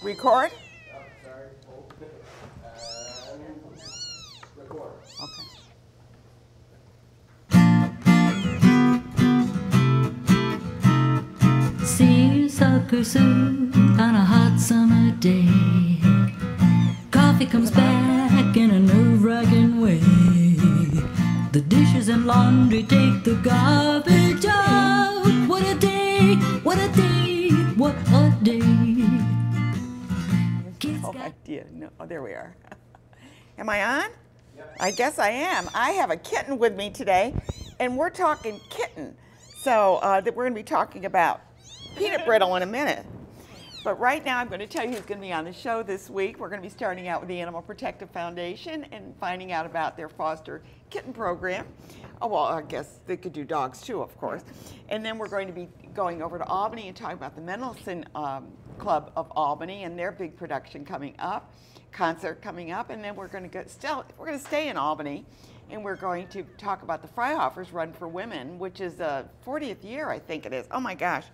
Record? Oh, sorry. Hold. Record. Okay. Seersucker on a hot summer day. Coffee comes back in a nerve-wracking way. The dishes and laundry take the garbage out. What a day, what a day, what a day. Oh, idea. No. Oh, there we are. Am I on? Yep. I guess I am. I have a kitten with me today, and we're talking kitten. So that we're going to be talking about peanut brittle in a minute. But right now I'm going to tell you who's going to be on the show this week. We're going to be starting out with the Animal Protective Foundation and finding out about their foster kitten program. Oh, well, I guess they could do dogs too, of course. And then we're going to be going over to Albany and talking about the Mendelssohn Club of Albany and their big production coming up, concert coming up. And then we're going to stay in Albany, and we're going to talk about the Freihofers Run for Women, which is the 40th year, I think it is. Oh my gosh,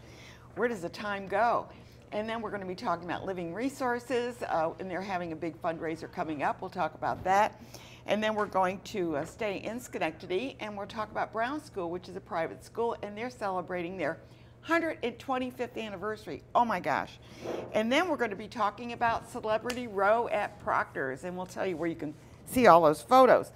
where does the time go? And then we're going to be talking about Living Resources, and they're having a big fundraiser coming up. We'll talk about that. And then we're going to stay in Schenectady, and we'll talk about Brown School, which is a private school, and they're celebrating their 125th anniversary. Oh my gosh. And then we're going to be talking about Celebrity Row at Proctor's, and we'll tell you where you can see all those photos.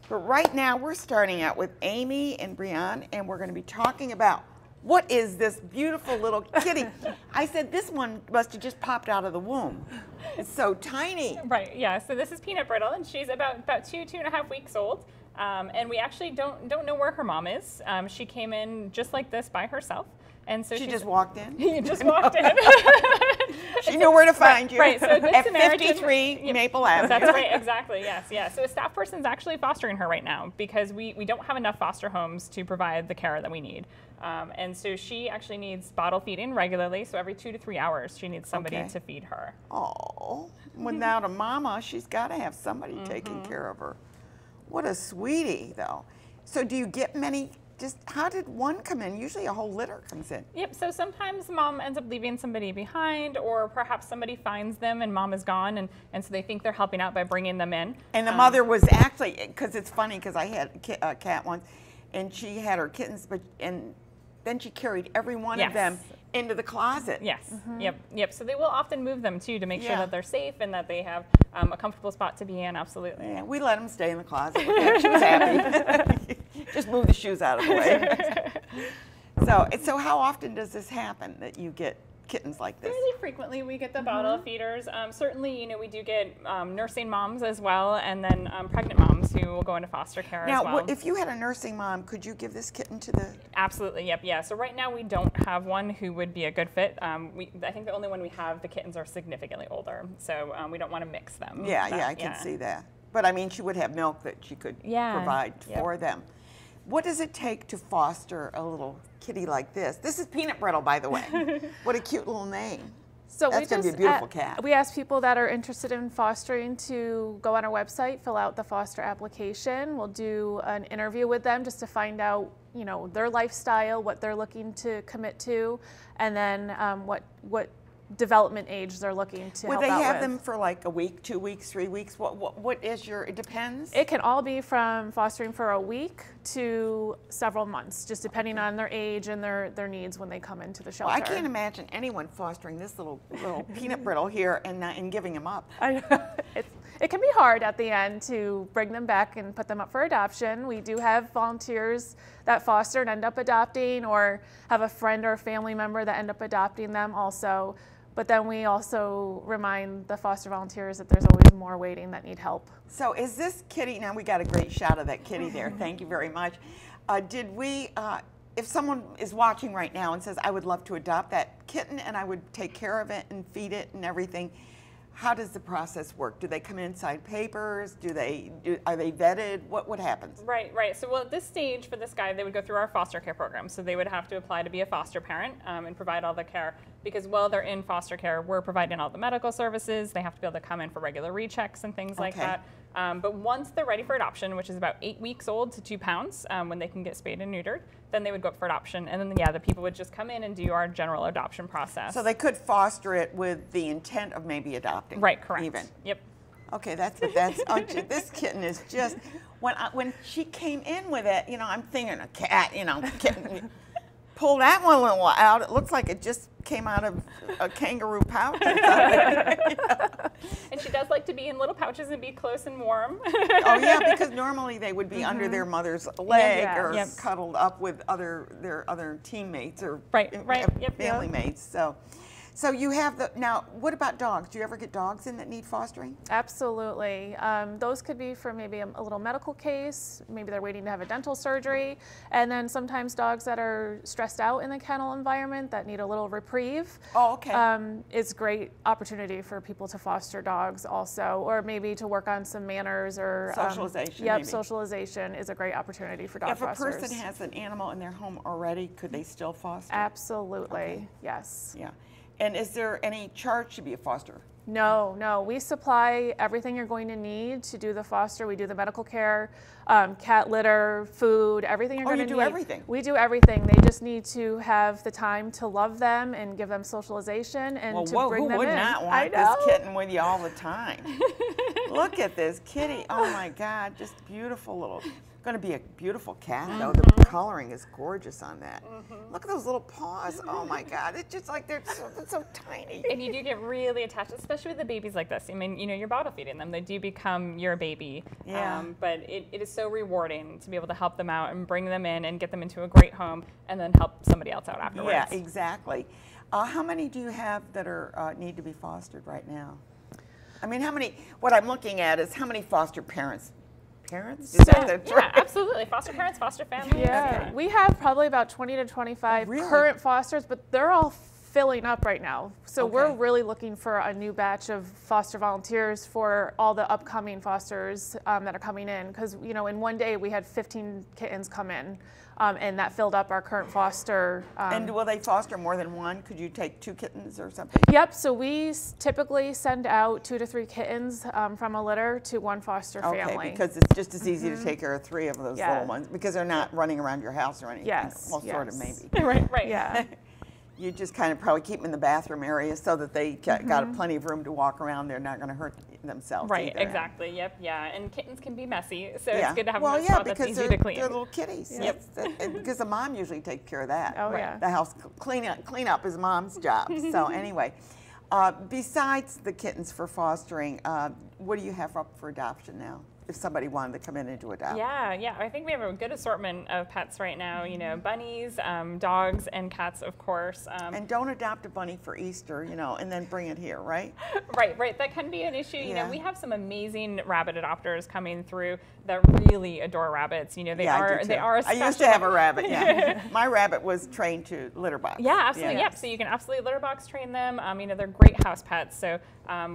But right now we're starting out with Amy and Brianne, and we're going to be talking about what is this beautiful little kitty? I said this one must have just popped out of the womb. It's so tiny. Right, yeah, so this is Peanut Brittle, and she's about 2.5 weeks old. And we actually don't know where her mom is. She came in just like this by herself. And so she just walked in? You just walked in. She knew where to find you. Right, so a good at Samaritan, 53 Maple Avenue. That's right, exactly, yes, yeah. So a staff person's actually fostering her right now because we don't have enough foster homes to provide the care that we need. And so she actually needs bottle feeding regularly, so every 2 to 3 hours she needs somebody to feed her. Oh, without a mama, she's got to have somebody taking care of her. What a sweetie, though. So do you get many? Just how did one come in? Usually a whole litter comes in. Yep, so sometimes mom ends up leaving somebody behind, or perhaps somebody finds them and mom is gone, and so they think they're helping out by bringing them in. And the mother was actually, because it's funny, because I had a cat once, and she had her kittens, and then she carried every one of them into the closet. Yes, yep. So they will often move them too to make sure that they're safe and that they have a comfortable spot to be in, absolutely. Yeah, we let them stay in the closet. Yeah, she was happy. Just move the shoes out of the way. So how often does this happen that you get kittens like this? Fairly frequently we get the bottle feeders. Certainly, we do get nursing moms as well, and then pregnant moms who will go into foster care as well. Now, if you had a nursing mom, could you give this kitten to the... Absolutely, yep, yeah. So right now we don't have one who would be a good fit. I think the only one we have, the kittens are significantly older, so we don't want to mix them. Yeah, I can see that. But I mean, she would have milk that she could provide for them. What does it take to foster a little kitty like this? This is Peanut Brittle, by the way. What a cute little name. So that's going to be a beautiful cat. We ask people that are interested in fostering to go on our website, fill out the foster application. We'll do an interview with them just to find out, their lifestyle, what they're looking to commit to, and then what development age they're looking to help out with. Would they have them for like a week, 2 weeks, 3 weeks? What is it depends? It can all be from fostering for a week to several months, just depending on their age and their needs when they come into the shelter. Well, I can't imagine anyone fostering this little Peanut Brittle here and giving him up. It can be hard at the end to bring them back and put them up for adoption. We do have volunteers that foster and end up adopting, or have a friend or a family member that end up adopting them also. But then we also remind the foster volunteers that there's always more waiting that need help. So is this kitty, now we got a great shot of that kitty there, thank you very much. If someone is watching right now and says, I would love to adopt that kitten and I would take care of it and feed it and everything, how does the process work? Do they come in, sign papers? Are they vetted? What happens? Right. So at this stage for this guy, they would go through our foster care program. So they would have to apply to be a foster parent and provide all the care, because while they're in foster care, we're providing all the medical services. They have to be able to come in for regular rechecks and things like that. But once they're ready for adoption, which is about 8 weeks old to 2 pounds, when they can get spayed and neutered, then they would go up for adoption. And then, yeah, the people would just come in and do our general adoption process. So they could foster it with the intent of maybe adopting. Right, correct. Even. Yep. Okay, that's this kitten is just, when she came in with it, you know, I'm thinking a cat, you know, kitten. Pull that one little out, it looks like it just came out of a kangaroo pouch or something. You know? And she does like to be in little pouches and be close and warm. Oh yeah, because normally they would be under their mother's leg Yeah. or Yep. cuddled up with their other teammates or Right. Yep. family mates. So you have now. What about dogs? Do you ever get dogs in that need fostering? Absolutely. Those could be for maybe a little medical case, maybe they're waiting to have a dental surgery, and then sometimes dogs that are stressed out in the kennel environment that need a little reprieve. Oh, okay. It's great opportunity for people to foster dogs also, or maybe to work on some manners or Socialization, Yep, maybe. socialization is a great opportunity for dog If a fosters. person has an animal in their home already, could they still foster? Absolutely, Okay. yes. Yeah. And is there any charge to be a foster? No. We supply everything you're going to need to do the foster. We do the medical care, cat litter, food, everything you're Oh, going to you need. do everything? We do everything. They just need to have the time to love them and give them socialization and to Whoa, bring who them would in. not I want know. this kitten with you all the time? Look at this kitty. Oh my God, just beautiful little. Going to be a beautiful cat though. The coloring is gorgeous on that. Look at those little paws. Oh my God, it's just like they're so tiny. And you do get really attached, especially with the babies like this. I mean, you know, you're bottle feeding them. They do become your baby. Yeah. But it is so rewarding to be able to help them out and bring them in and get them into a great home and then help somebody else out afterwards. Yeah, exactly. How many do you have that are need to be fostered right now? I mean, how many? What I'm looking at is how many foster parents. Is that the Yeah, absolutely. Foster parents, foster families. Yeah, Okay. we have probably about 20 to 25 Oh, really? current fosters, but they're all filling up right now. So we're Okay. really looking for a new batch of foster volunteers for all the upcoming fosters that are coming in. Because, you know, in one day we had 15 kittens come in, and that filled up our current foster. And will they foster more than one? Could you take 2 kittens or something? Yep, so we typically send out 2 to 3 kittens from a litter to one foster Okay, family. because it's just as easy to take care of 3 of those Yeah. little ones because they're not running around your house or anything. Yes, Well, sort of yes. maybe. Right. Yeah. You just kind of probably keep them in the bathroom area so that they got plenty of room to walk around. They're not going to hurt themselves. Right, either. exactly. Yep, yeah. And kittens can be messy, so Yeah. it's good to have well, them in a yeah, spot that's because easy they're, to clean. they're little kitties. Yep. Because the mom usually takes care of that. Oh, Right. yeah. The house clean up is mom's job. So anyway, besides the kittens for fostering, what do you have up for adoption now? If somebody wanted to come in and do adopt. Yeah. I think we have a good assortment of pets right now. You know, bunnies, dogs, and cats, of course. And don't adopt a bunny for Easter, you know, and then bring it here, right? Right. That can be an issue. You Yeah. know, we have some amazing rabbit adopters coming through that really adore rabbits. You know, they I do are too. they are. I used to have a rabbit. Yeah, my rabbit was trained to litter box. Yeah, absolutely. Yeah. Yep. So you can absolutely litter box train them. You know, they're great house pets. So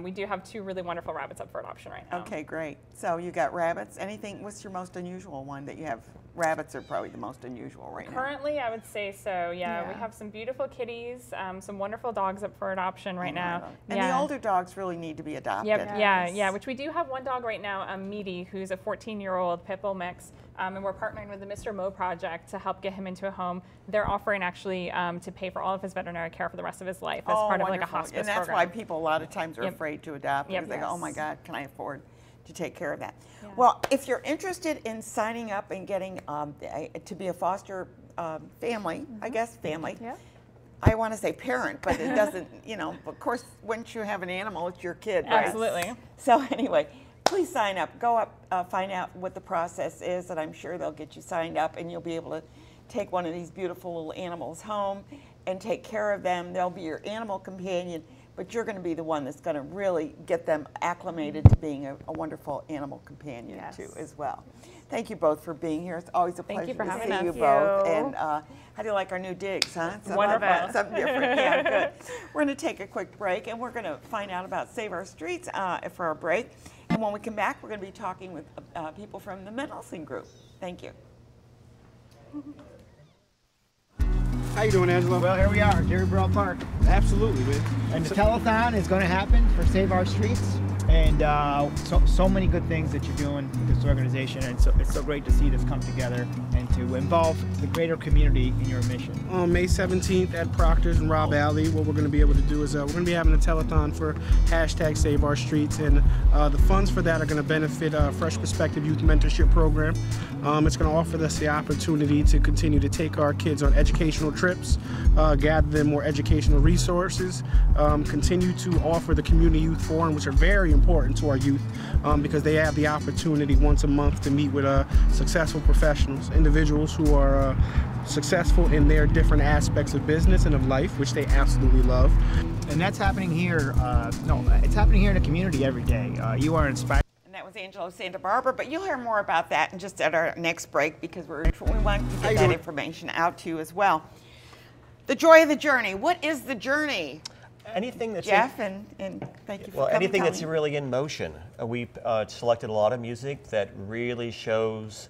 we do have 2 really wonderful rabbits up for adoption right now. Okay, great. So you got rabbits. Anything? What's your most unusual one that you have? Rabbits are probably the most unusual right now. Currently, I would say so. Yeah, we Yeah. have some beautiful kitties, some wonderful dogs up for adoption right now. And the older dogs really need to be adopted. Yep, Yes. yeah, which we do have one dog right now, Meaty, who's a 14-year-old pit bull mix, and we're partnering with the Mr. Mo Project to help get him into a home. They're offering actually to pay for all of his veterinary care for the rest of his life as part of like a wonderful. hospice And that's program. why people a lot of times are Yep. afraid to adopt Yep. because they go, oh my Yes. God, can I afford to take care of that? Well, if you're interested in signing up and getting to be a foster family, I guess family, Yep. I want to say parent, but it doesn't, you know, of course, once you have an animal, it's your kid, right? Absolutely. So anyway, please sign up. Go up, find out what the process is, and I'm sure they'll get you signed up, and you'll be able to take one of these beautiful little animals home and take care of them. They'll be your animal companion, but you're going to be the one that's going to really get them acclimated to being a wonderful animal companion Yes. too, as well. Thank you both for being here. It's always a Thank pleasure you for to having see us. you Thank both. you. And how do you like our new digs, huh? Something Wonderful. fun, something different. Yeah, good. We're going to take a quick break, and we're going to find out about Save Our Streets for our break. And when we come back, we're going to be talking with people from the Mendelsohn Group. Thank you. How you doing, Angela? Well, here we are, Jerry Burrell Park. Absolutely, man. And the telethon is going to happen for Save Our Streets. and so many good things that you're doing with this organization, and so it's so great to see this come together and to involve the greater community in your mission. On May 17th at Proctor's and Robb Alley, what we're going to be able to do is we're going to be having a telethon for #SaveOurStreets, and the funds for that are going to benefit Fresh Perspective Youth Mentorship Program. It's going to offer us the opportunity to continue to take our kids on educational trips, gather them more educational resources, continue to offer the Community Youth Forum, which are very important to our youth because they have the opportunity once a month to meet with successful professionals, individuals who are successful in their different aspects of business and of life, which they absolutely love. And that's happening here. It's happening here in the community every day. You are inspired. And that was Angelo Santa Barbara, but you'll hear more about that in just at our next break because we want to get that information out to you as well. The joy of the journey. What is the journey? Anything that's Jeff, and thank you for coming, anything that's Colleen. really in motion. We selected a lot of music that really shows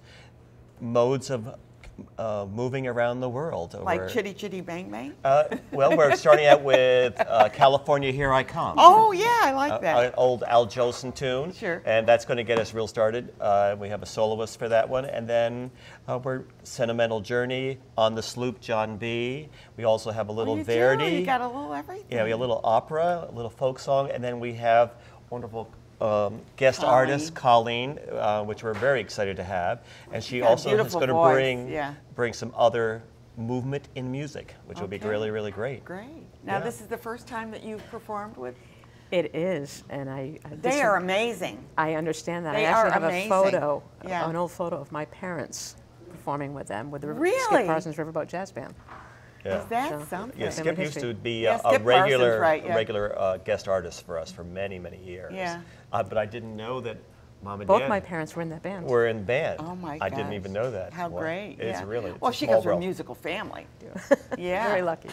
modes of moving around the world. Like Chitty Chitty Bang Bang? Well, we're starting out with California, Here I Come. Oh, yeah, I like that. An old Al Jolson tune. Sure. And that's going to get us real started. We have a soloist for that one. And then we're Sentimental Journey, On the Sloop, John B. We also have a little Verdi. You got a little everything. Yeah, we have a little opera, a little folk song, and then we have wonderful guest artist Colleen, which we're very excited to have, and she also is going to bring some other movement in music, which will be really, really great. Great. Now this is the first time that you've performed with. It is, and they are amazing. I understand that. They I actually are have amazing. a photo, Yeah. an old photo of my parents performing with them with the Really? Skip Parsons Riverboat Jazz Band. Yeah. Is that something? Yeah, Skip used to be Yeah, a Skip regular, Parsons, right, regular guest artist for us for many, many years. Yeah. But I didn't know that Mom and Both Dad my parents were in that band. were in band. Oh my I gosh. didn't even know that. How great. It's yeah. really Well, it's a she small comes from a world. musical family. Yeah. Very lucky.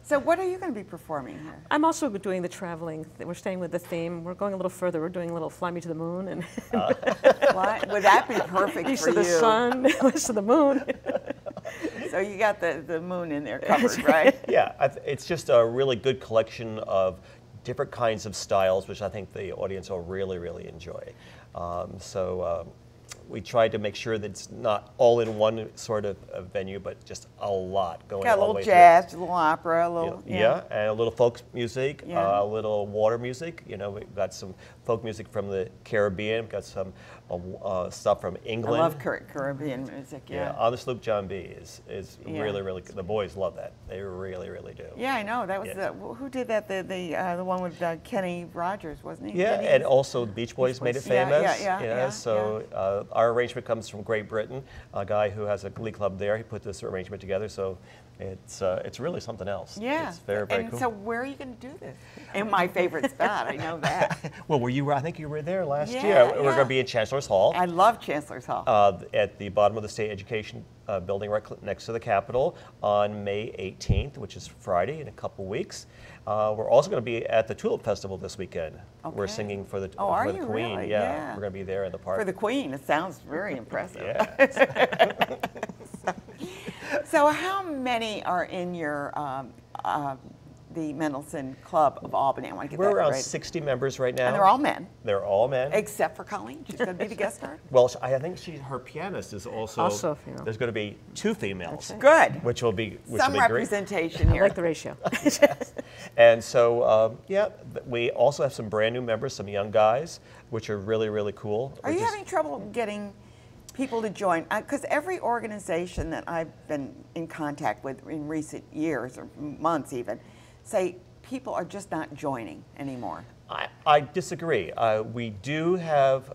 So what are you going to be performing here? I'm also doing the traveling. We're staying with the theme. We're going a little further. We're doing a little Fly Me to the Moon and What? Would that be perfect East for of you? the Sun, West of the Moon. So you got the moon in there covered, right? Yeah, it's just a really good collection of different kinds of styles, which I think the audience will really, really enjoy. We tried to make sure that it's not all in one sort of venue, but just a lot going on. Got a little jazz, a little opera, a little yeah, and a little folk music, Yeah. a little water music. You know, we've got some folk music from the Caribbean. We've got some stuff from I England. love Caribbean music. Yeah. On the Sloop, John B. is Yeah. really, really good. The boys love that. They really, really do. Yeah, I know. That was Yeah. who did that? The one with Kenny Rogers, wasn't he? Yeah, Kenny? and also the Beach Boys made it Yeah, famous. yeah. So our arrangement comes from Great Britain. A guy who has a glee club there. He put this arrangement together. So it's really something else. Yeah. It's very, very and cool. so where are you going to do this? In my favorite spot, I know that. Well, I think you were there last Yeah, year. We're yeah. going to be in Chancellor's Hall. I love Chancellor's Hall. At the bottom of the state education building right next to the Capitol on May 18th, which is Friday in a couple weeks. We're also going to be at the Tulip Festival this weekend. We're Okay. singing for the, are for the you Queen. really? Yeah, Yeah. we're going to be there in the park. For the Queen, it sounds very impressive. Yeah. So how many are in your the Mendelsohn Club of Albany? I want to get We're that around right. 60 members right now. And they're all men, They're all men. except for Colleen. She's going to be the guest star. Well, I think her pianist is also Also female. There's going to be 2 females, Good. which will be Some will be great. representation I here. like the ratio. And so, we also have some brand new members, some young guys, which are really, really cool. Are you having trouble getting people to join? Because every organization that I've been in contact with in recent years or months even say people are just not joining anymore. I disagree. We do have,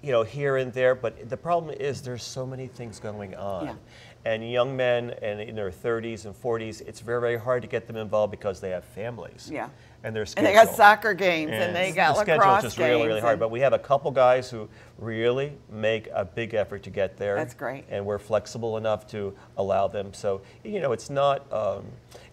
here and there, but the problem is there's so many things going on. Yeah. And young men and in their 30s and 40s, it's very, very hard to get them involved because they have families. Yeah. And their And schedule. they got soccer games and they got the lacrosse schedule is just really, games really hard. and- But we have a couple guys who really make a big effort to get there. That's great. And we're flexible enough to allow them. So, it's not,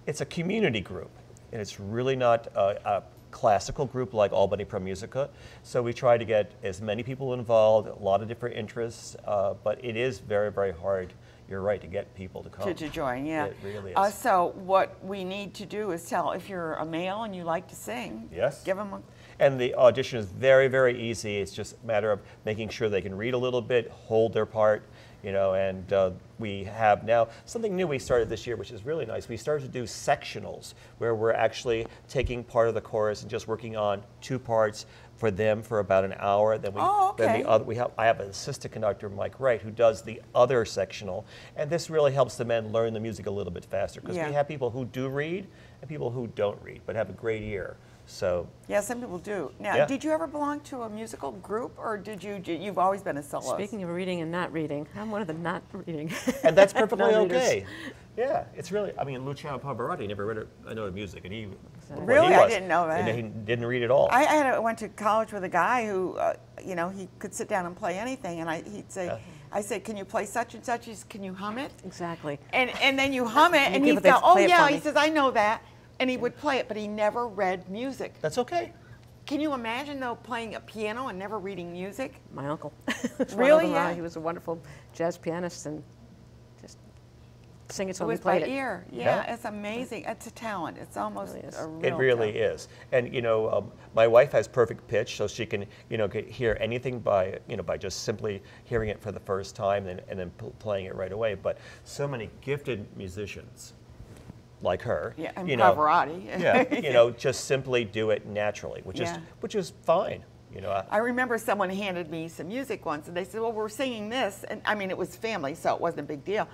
it's a community group. And it's really not a classical group like Albany Pro Musica. So we try to get as many people involved, a lot of different interests, but it is very, very hard you're right, to get people to come. To join, yeah. It really is. So what we need to do is tell, if you're a male and you like to sing, yes, give them a... And the audition is very, very easy. It's just a matter of making sure they can read a little bit, hold their part, you know, and we have now something new we started this year, which is really nice. We started to do sectionals, where we're actually taking part of the chorus and just working on 2 parts for them for about an hour. Then I have an assistant conductor, Mike Wright, who does the other sectional, and this really helps the men learn the music a little bit faster, because we have people who do read and people who don't read but have a great ear. So yeah, some people do. Now, did you ever belong to a musical group, or you've always been a soloist? Speaking of reading and not reading, I'm one of the not reading. And that's perfectly okay. Yeah, it's really, I mean, Luciano Pavarotti never read a note of music, and he really, I didn't know that. And he didn't read at all. I went to college with a guy who, you know, he could sit down and play anything, and he'd say, I said, can you play such and such? He said, can you hum it? Exactly. And then you hum it, and he'd go, oh yeah, he says, I know that. And he would play it, but he never read music. That's okay. Can you imagine, though, playing a piano and never reading music? My uncle. Really? Yeah. He was a wonderful jazz pianist and just sing it so he played it. Ear. Yeah, it's amazing. It's a talent. It's almost a real It really is. And, you know, my wife has perfect pitch, so she can, you know, hear anything by, you know, by just simply hearing it for the first time and then playing it right away. But so many gifted musicians like her, and Pavarotti. You know, just simply do it naturally, which is fine. You know, I remember someone handed me some music once, and they said, "Well, we're singing this," and I mean, it was family, so it wasn't a big deal.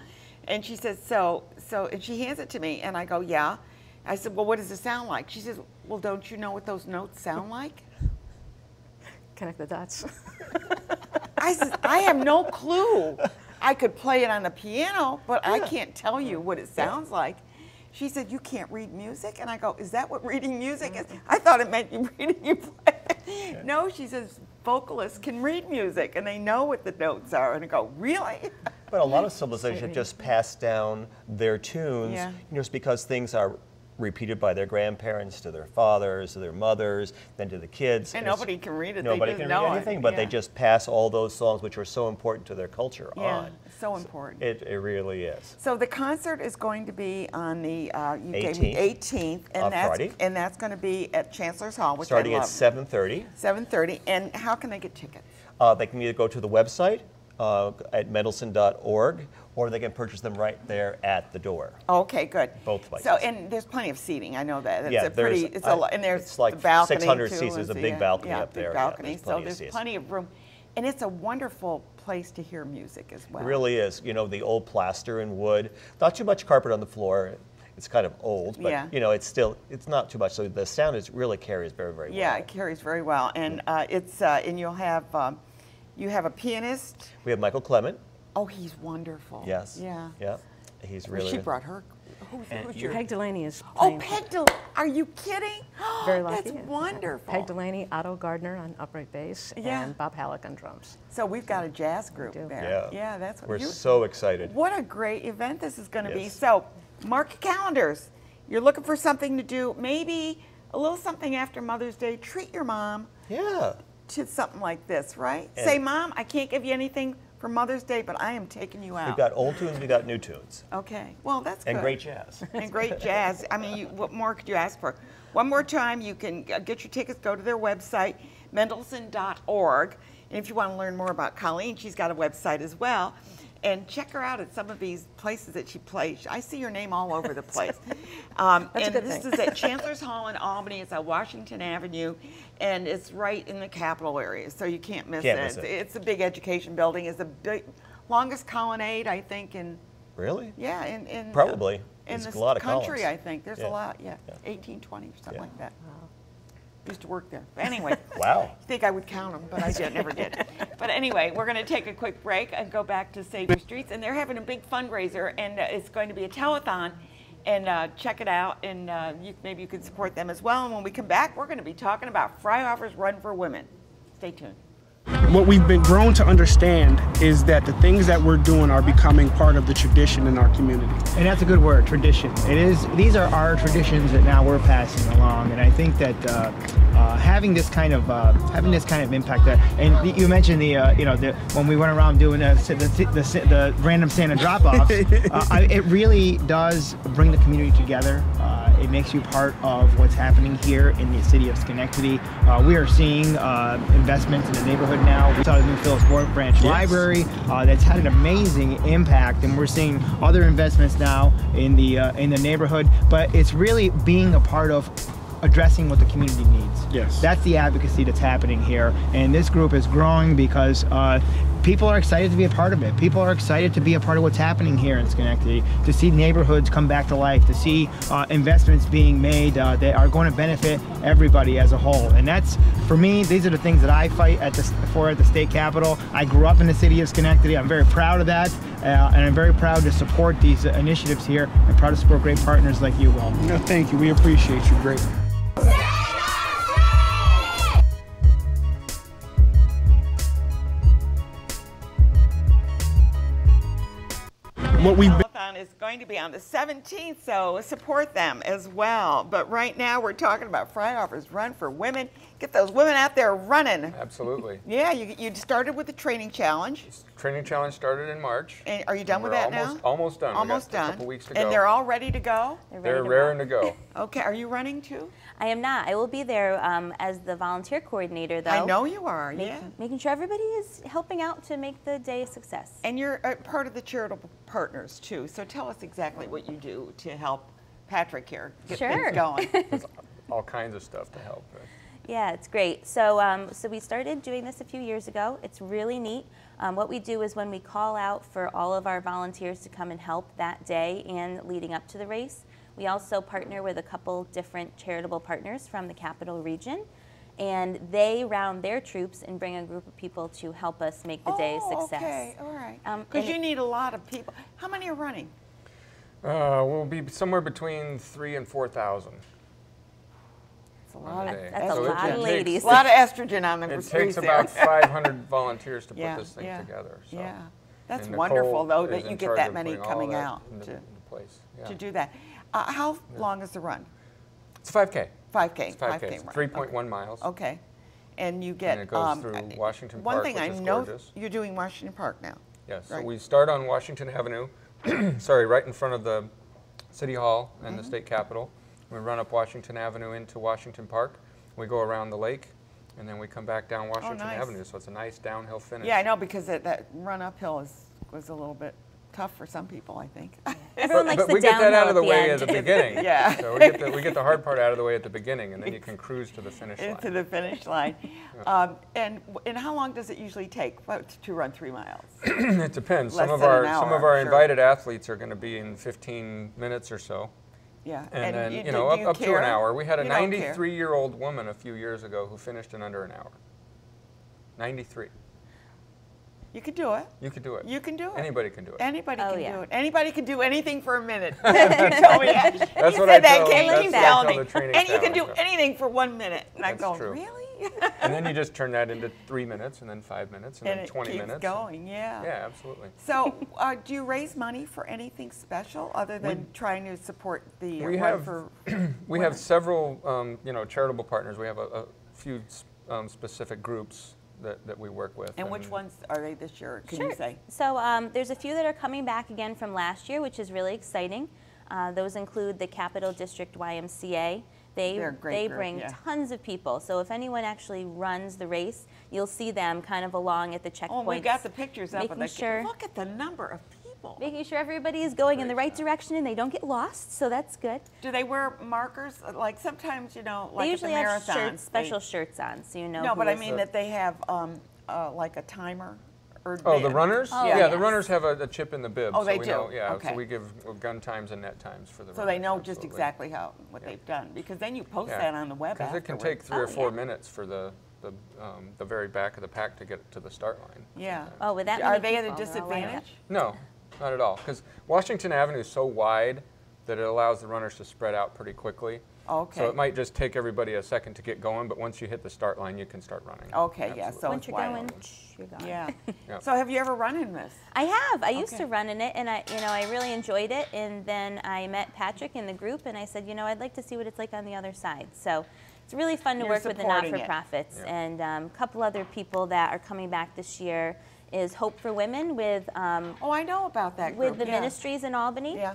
And she said, and she hands it to me, and I go, "Yeah." I said, "Well, what does it sound like?" She says, "Well, don't you know what those notes sound like?" Connect the dots. I said, "I have no clue. I could play it on the piano, but I can't tell you what it sounds like." She said, "You can't read music?" And I go, "Is that what reading music is?" I thought it meant you reading, you play. No, she says, vocalists can read music and they know what the notes are. And I go, really? But a lot of civilizations have just passed down their tunes, you know, just because things are repeated by their grandparents to their fathers, to their mothers, then to the kids. And nobody can read it. Nobody can read anything, but they just pass all those songs, which are so important to their culture, on. So important. It really is. So the concert is going to be on the 18th, and that's going to be at Chancellor's Hall, which starting at 7:30. 7:30. And how can they get tickets? They can either go to the website at mendelsohn.org, or they can purchase them right there at the door. Okay, good. Both places. So, and there's plenty of seating. I know that. It's and there's it's like the balcony 600 too, seats. There's a big balcony up there. Big balcony. There's so there's plenty of room, and it's a wonderful place to hear music as well. It really is. You know, the old plaster and wood. Not too much carpet on the floor. It's kind of old, but you know, it's not too much. So the sound really carries very, very well. Yeah, it carries very well, and and you'll have. You have a pianist. We have Michael Clement. Oh, he's wonderful. Yes. Yeah. Yeah. He's really. She brought her. Who's your? Peg Delaney is playing. Oh, Peg Delaney. Are you kidding? Very lucky. That's wonderful. Peg Delaney, Otto Gardner on upright bass, and Bob Halleck on drums. So we've got a jazz group there. Yeah. Yeah, that's what we're so excited. What a great event this is going to be. So mark your calendars. You're looking for something to do, maybe a little something after Mother's Day. Treat your mom. Yeah. To something like this, right? And say, Mom, I can't give you anything for Mother's Day, but I am taking you out. We've got old tunes, we've got new tunes. Okay, well, that's good. And great jazz. And great jazz. I mean, what more could you ask for? One more time, you can get your tickets, go to their website, mendelsohn.org. And if you want to learn more about Colleen, she's got a website as well. And check her out at some of these places that she plays. I see your name all over the place. And this is at Chancellor's Hall in Albany. It's on Washington Avenue, and it's right in the Capitol area, so you can't miss it. It's a big education building. It's the longest colonnade, I think, in... Really? Yeah, in probably. In this a lot of country, columns. I think. There's a lot, 1820 or something like that. Used to work there. But anyway. Wow. I think I would count them, but I never did. But anyway, we're going to take a quick break and go back to Save Your Streets. And they're having a big fundraiser, and it's going to be a telethon. And check it out, and maybe you can support them as well. And when we come back, we're going to be talking about Freihoffer's Run for Women. Stay tuned. what we've been grown to understand is that the things that we're doing are becoming part of the tradition in our community. And that's a good word, tradition. It is. These are our traditions that now we're passing along, and I think that having this kind of impact. And you mentioned when we went around doing the random Santa drop-offs, it really does bring the community together. It makes you part of what's happening here in the city of Schenectady. We are seeing investments in the neighborhood now. We saw the new Phillips Branch Library that's had an amazing impact, and we're seeing other investments now in the neighborhood. But it's really being a part of addressing what the community needs. Yes. That's the advocacy that's happening here, and this group is growing because people are excited to be a part of it. People are excited to be a part of what's happening here in Schenectady, to see neighborhoods come back to life, to see investments being made that are going to benefit everybody as a whole. And that's, for me, these are the things that I fight for at the state capitol. I grew up in the city of Schenectady. I'm very proud of that, and I'm very proud to support these initiatives here, and proud to support great partners like you, Will. No, thank you. We appreciate you greatly. What we've telethon is going to be on the 17th, so support them as well. But right now we're talking about Friday Offers Run for Women. Get those women out there running. Absolutely. Yeah, you started with the training challenge. Training challenge started in March. And are you done with that now? Almost done. Almost done. A couple weeks to go. And they're all ready to go? They're raring to go. Okay, are you running too? I am not. I will be there as the volunteer coordinator, though. I know you are, yeah. Making sure everybody is helping out to make the day a success. And you're part of the charitable partners too, so tell us exactly what you do to help Patrick here get things going. There's all kinds of stuff to help. Right? Yeah, it's great. So, so we started doing this a few years ago. It's really neat. What we do is when we call out for all of our volunteers to come and help that day and leading up to the race, we also partner with a couple different charitable partners from the Capital Region, and they round their troops and bring a group of people to help us make the day a success. Okay, all right. Because you need a lot of people. How many are running? We'll be somewhere between 3,000 and 4,000. That's a lot of That's a lot of ladies. A lot of estrogen on the It takes about 500 volunteers to put this thing together. So. Yeah, that's wonderful though that you get that many coming out to place. Yeah. To do that. How long is the run? It's a 5K. 5K. It's 5K. It's 3.1 miles. Okay. And you get. And it goes through Washington Park, one thing I know gorgeous. You're doing Washington Park now. Yes. Right. So we start on Washington Avenue. Sorry, right in front of the City Hall and the state capitol. We run up Washington Avenue into Washington Park. We go around the lake, and then we come back down Washington Avenue. So it's a nice downhill finish. Yeah, I know, because that run uphill was a little bit tough for some people, I think. Everyone likes but the we get that out of the way end. at the beginning. Yeah. So we get the hard part out of the way at the beginning, and then you can cruise to the finish line. Into the finish line. And how long does it usually take to run 3 miles? It depends. Less Some of than our an hour, some of our invited athletes are going to be in 15 minutes or so. Yeah. And then do you up to an hour. We had a You don't care. 93-year-old woman a few years ago who finished in under an hour. 93. You could do it. You could do it. You can do it. Anybody can do it. Anybody Oh, can yeah. do it. Anybody can do anything for a minute. You told me that. That's You what said I that, tell- Kate. that's Keep what I telling tell me. the training And you can do staff. anything for 1 minute. And I That's go, true. really? And then you just turn that into 3 minutes, and then 5 minutes, and, And then it 20 keeps minutes. going, yeah. Yeah, absolutely. So, do you raise money for anything special other than trying to support the We Run have for we have several charitable partners. We have a few specific groups that we work with. And which ones are they this year? Can Sure. you say? So there's a few that are coming back again from last year, which is really exciting. Those include the Capital District YMCA. They're a great They group, bring yeah. tons of people. So if anyone actually runs the race, you'll see them kind of along at the checkpoints. Oh, we got the pictures up of making the sure- Look at the number of people. Making sure everybody is going in the right direction and they don't get lost, so that's good. Do they wear markers? Like sometimes, like They at the usually have marathons. shirts, special shirts on, so you know. No, who but I is- mean that they have like a timer. Or Oh, the runners? Oh, yeah, yes. the runners have a chip in the bib. Oh, so they we do? know, yeah, Okay. so we give gun times and net times for the So runners. they know just absolutely. exactly what they've done, because then you post that on the web Because it can afterwards. take 3 or 4 yeah. minutes for the very back of the pack to get to the start line. Yeah. Oh, with that Are many they at a people, they're all lined up. disadvantage? No, not at all. Because Washington Avenue is so wide that it allows the runners to spread out pretty quickly. Okay. So it might just take everybody a second to get going, but once you hit the start line, you can start running. Okay, Absolutely. yeah. So Once it's you're wild. going, you're gone. Yeah. Yep. So have you ever run in this? I have. I used Okay. to run in it, and I really enjoyed it. And then I met Patrick in the group, and I said, I'd like to see what it's like on the other side. So it's really fun to You're work with the supporting it. not-for-profits. Yeah. And a couple other people that are coming back this year is Hope for Women with Oh, I know about that group. with the yeah. ministries in Albany. Yeah.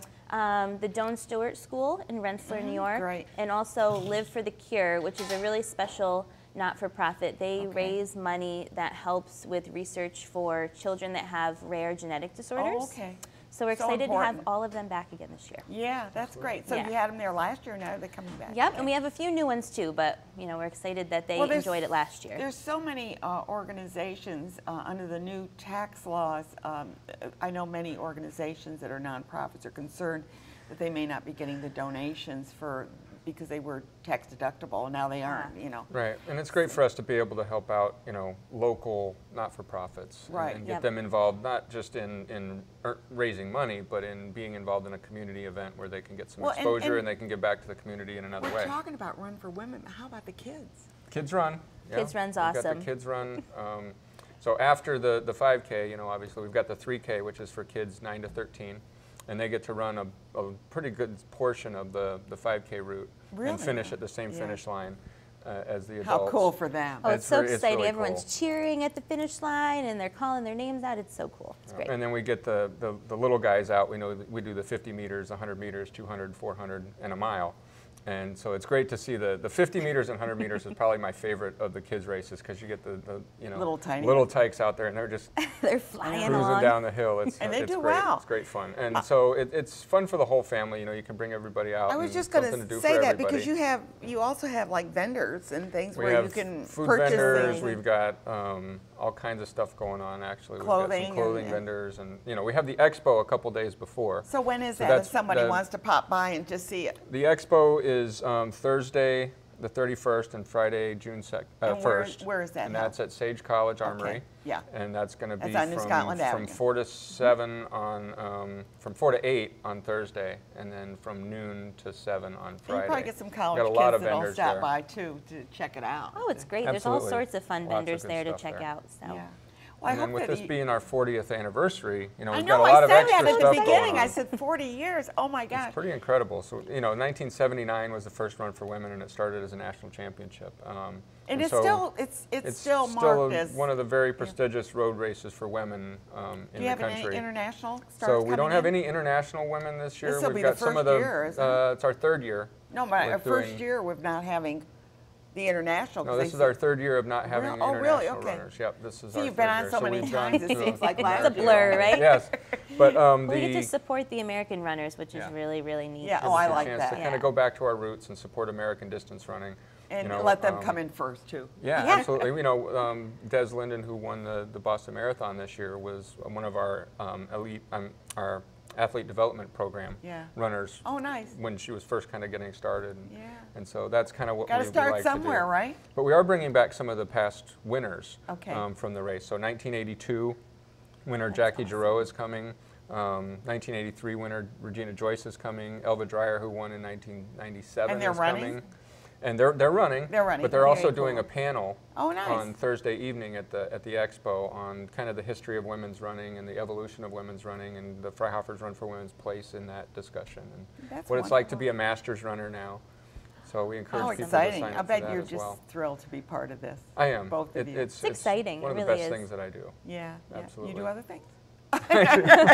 The Doan Stewart School in Rensselaer, New York. great. And also Live for the Cure, which is a really special not-for-profit. They raise money that helps with research for children that have rare genetic disorders. Oh, okay. So we're So excited to have important. all of them back again this year. Yeah, that's great. So Yeah. you had them there last year, now they're coming back. Yep, again. and we have a few new ones too, but we're excited that they Well, there's- enjoyed it last year. There's so many organizations under the new tax laws. I know many organizations that are nonprofits are concerned that they may not be getting the donations because they were tax deductible and now they aren't. Right, and it's great for us to be able to help out, local not-for-profits Right. and get Yep. them involved, not just in raising money, but in being involved in a community event where they can get some Well, and- exposure and and they can give back to the community in another We're way. talking about Run for Women. How about the kids? Kids Run. Kids Run's We've got awesome. the Kids Run. So after the 5K, obviously we've got the 3K, which is for kids 9 to 13. And they get to run a pretty good portion of the 5K route Really? and finish at the same Yeah. finish line as the adults. How cool for them. Oh, it's so It's exciting. really Everyone's cool. cheering at the finish line and they're calling their names out. It's so cool. It's great. And then we get the little guys out. We know that we do the 50 meters, 100 meters, 200, 400, and a mile. And so it's great to see the 50 meters and 100 meters is probably my favorite of the kids races because you get the Little tiny little tykes out there and they're just They're flying cruising along. down the hill. It's And they it's do great. well. It's great fun. And so it's fun for the whole family. You can bring everybody out. I was and just going something to do say for that everybody. because you also have like vendors and things We where have you can food purchase vendors. things. We've got all kinds of stuff going on. Actually, Clothing we've got some clothing and- vendors, and we have the expo a couple days before. So when is So that if that's somebody the- wants to pop by and just see it? The expo is Thursday, the 31st, and Friday, June And 1st. where is that And held? that's at Sage College Armory. Okay, yeah. And that's going to be That's on New Scotland from Avenue. 4 to 7 on from 4 to 8 on Thursday, and then from noon to 7 on And Friday. you probably get some college Got a kids lot of that'll vendors stop there. by too to check it out. Oh, it's great. There's all Absolutely. sorts of fun Lots of vendors good there to stuff check there. out. So. Yeah. Well, I And then hope with that this being our 40th anniversary, we've I got know, a lot I of said extra that at stuff the beginning. going I on. said 40 years. Oh my gosh. It's pretty incredible. So, 1979 was the first Run for Women, and it started as a national championship. And it's so still it's still marked as. one of the very prestigious road races for women in Do you the have any country. international stars So we don't coming have in? any international women this year. This'll We've be got the some of first the. year, isn't it? It's our third year. No, but our with first doing- year with not having the international. No, 'cause this they is our said- third year of not having Oh, really? international Okay. runners. Yep, this is See, our you've been third on year. so many we've done times, it through seems like last It's a blur, right? Yes, but We get the to support the American runners, which is Yeah. really, really neat. Yeah, to oh, I see. like chance that. to kind Yeah. of go back to our roots and support American distance running. And let them come in first too. Yeah, Yeah. absolutely. Des Linden, who won the Boston Marathon this year, was one of our our athlete development program Yeah. runners Oh, nice. when she was first kind of getting started. Yeah. And so that's kind of what Got to we start like somewhere, to do. right? But we are bringing back some of the past winners Okay. from the race. So 1982 winner Jackie Giroux is coming. 1983 winner Regina Joyce is coming. Elva Dreyer, who won in 1997, And they're is running? coming. And they're running. They're running. But they're Very also doing cool. a panel Oh, nice. on Thursday evening at the expo on kind of the history of women's running and the evolution of women's running and the Freihofer's Run for Women's place in that discussion and That's what it's like to wonderful. be a masters runner now. So we encourage Oh, people exciting. to sign I up for bet that you're as just well. thrilled to be part of this. I am. Both of you. It's exciting. one of It the really best is. things that I do. Yeah. Absolutely. You do other things?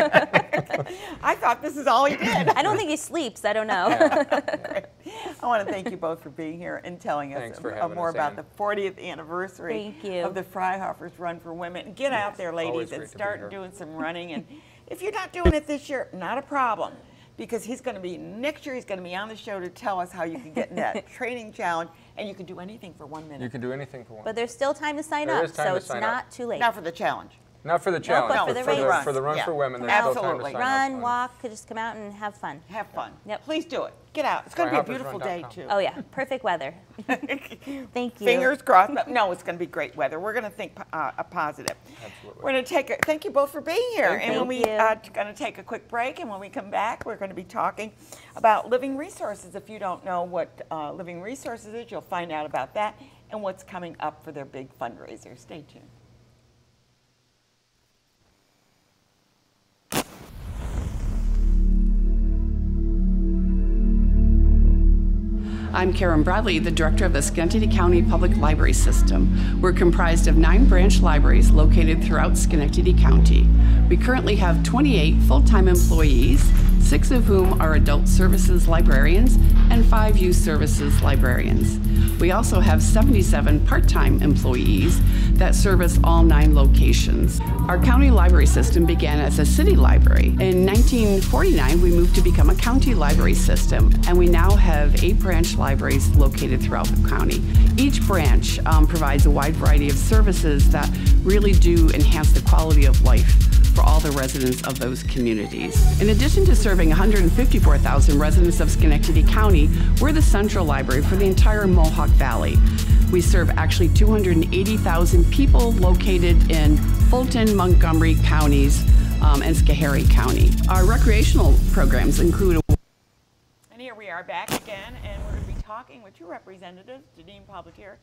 I thought this is all he did. I don't think he sleeps. I don't know. I want to thank you both for being here and telling us Thanks for having more us, about Ann. the 40th anniversary Thank you. of the Freihofer's Run for Women. Get out there, always ladies, great and to be start here. doing some running. And if you're not doing it this year, not a problem, because he's going to be, next year he's going to be on the show to tell us how you can get in that training challenge, and you can do anything for 1 minute. You can do anything for one. But there's still time to sign There up, is time so to it's sign not up. too late. Now for the challenge. Not for the challenge, but for the race. For the run Yeah. for women, there's Absolutely. still time to sign Run, up. walk, could just come out and have fun. Have fun. Yep. Please do it. Get out. It's going to be a beautiful day, HoppersRun.com. too. Oh yeah, perfect weather. Thank you. Fingers crossed. No, it's going to be great weather. We're going to think a positive. Absolutely. We're going to thank you both for being here. Thank and when we going to take a quick break, and when we come back, we're going to be talking about Living Resources. If you don't know what Living Resources is, you'll find out about that and what's coming up for their big fundraiser. Stay tuned. I'm Karen Bradley, the director of the Schenectady County Public Library System. We're comprised of 9 branch libraries located throughout Schenectady County. We currently have 28 full-time employees, 6 of whom are adult services librarians and 5 youth services librarians. We also have 77 part-time employees that service all 9 locations. Our county library system began as a city library. In 1949, we moved to become a county library system, and we now have 8 branch libraries located throughout the county. Each branch provides a wide variety of services that really do enhance the quality of life for all the residents of those communities. In addition to serving 154,000 residents of Schenectady County, we're the central library for the entire Mohawk Valley. We serve actually 280,000 people located in Fulton, Montgomery counties, and Schoharie County. Our recreational programs include And here we are back again, and we're going to be talking with 2 representatives, Janine Pabatier,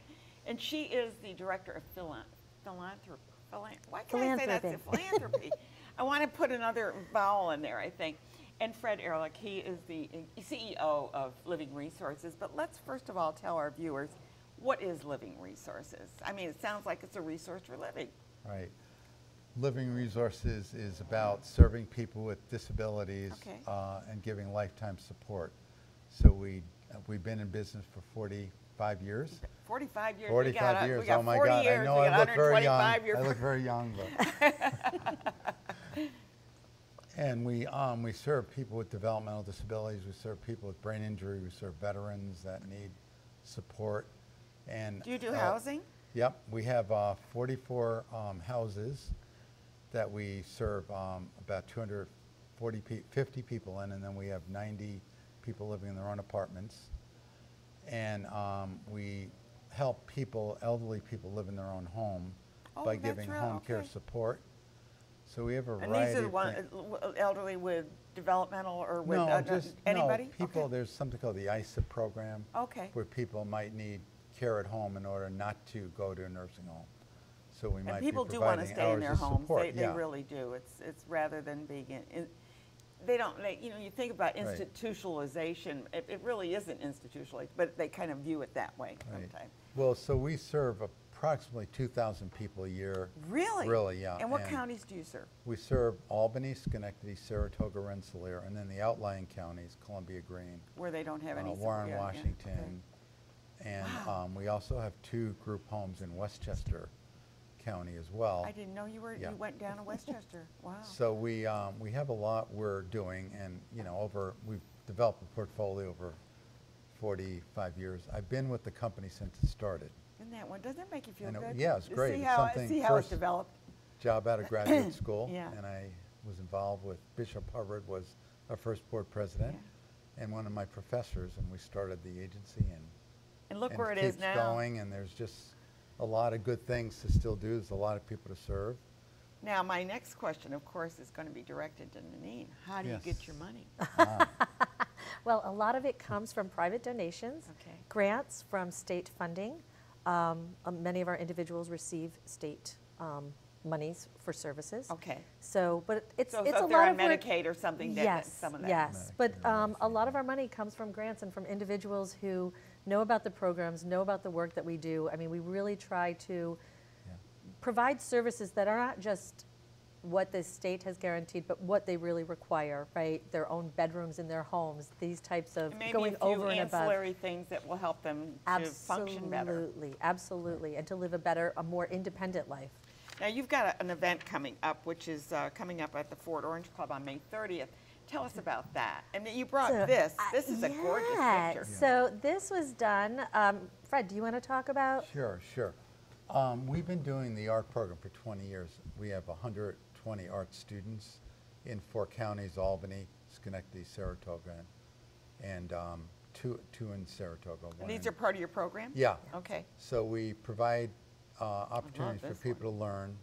and she is the director of philanthropy. Why can't I say that's philanthropy? I want to put another vowel in there, I think. And Fred Ehrlich, he is the CEO of Living Resources. But let's first of all tell our viewers, what is Living Resources? I mean, it sounds like it's a resource for living. Right. Living Resources is about serving people with disabilities and giving lifetime support. So we've been in business for 45 years. 45 years. 45 years. We got oh my 40 God! years. I know we got I look very young. years. I look very young, but. And we serve people with developmental disabilities. We serve people with brain injury. We serve veterans that need support. And do you do housing? Yep, we have 44 houses that we serve about 50 people in, and then we have 90 people living in their own apartments. And we help people, elderly people, live in their own home by giving home care support. So we have a variety. And these are the elderly with developmental or with anybody? No, people. There's something called the ISIP program. Where people might need care at home in order not to go to a nursing home. So we might be providing hours of support. People do want to stay in their homes. They really do. It's rather than being in. You think about institutionalization. It really isn't institutionalized, but they kind of view it that way sometimes. Well, so we serve approximately 2,000 people a year. Really? Really, yeah. And what counties do you serve? We serve Albany, Schenectady, Saratoga, Rensselaer, and then the outlying counties, Columbia Green. Where they don't have any Warren, Washington. And we also have 2 group homes in Westchester County as well. I didn't know you went down to Westchester. Wow. So we have a lot we're doing, and we've developed a portfolio over 45 years. I've been with the company since it started. Isn't that one? Doesn't that make you feel good? Yeah, it's great. See how it's developed. Job out of graduate school, and I was involved with Bishop Hubbard, was our first board president, and one of my professors, and we started the agency, and look where it is now. Keeps going, and there's just a lot of good things to still do. There's a lot of people to serve. Now, my next question, of course, is going to be directed to Nanine. How do you get your money? Well, a lot of it comes from private donations, grants from state funding. Many of our individuals receive state monies for services. So, but it's a lot of they're on Medicaid or something. Some of that. Yes, but a lot of our money comes from grants and from individuals who know about the programs, know about the work that we do. I mean, we really try to provide services that are not just what the state has guaranteed, but what they really require, right? Their own bedrooms in their homes, these types of going over and above. Ancillary things that will help them to function better. Absolutely, and to live a more independent life. Now, you've got an event coming up, which is coming up at the Fort Orange Club on May 30th. Tell us about that. And you brought this. This is a gorgeous picture. So this was done. Fred, do you want to talk about? Sure. We've been doing the art program for 20 years. We have 120 art students in 4 counties: Albany, Schenectady, Saratoga, and two in Saratoga. And these are part of your program? Yeah. Okay. So we provide opportunities for people to learn,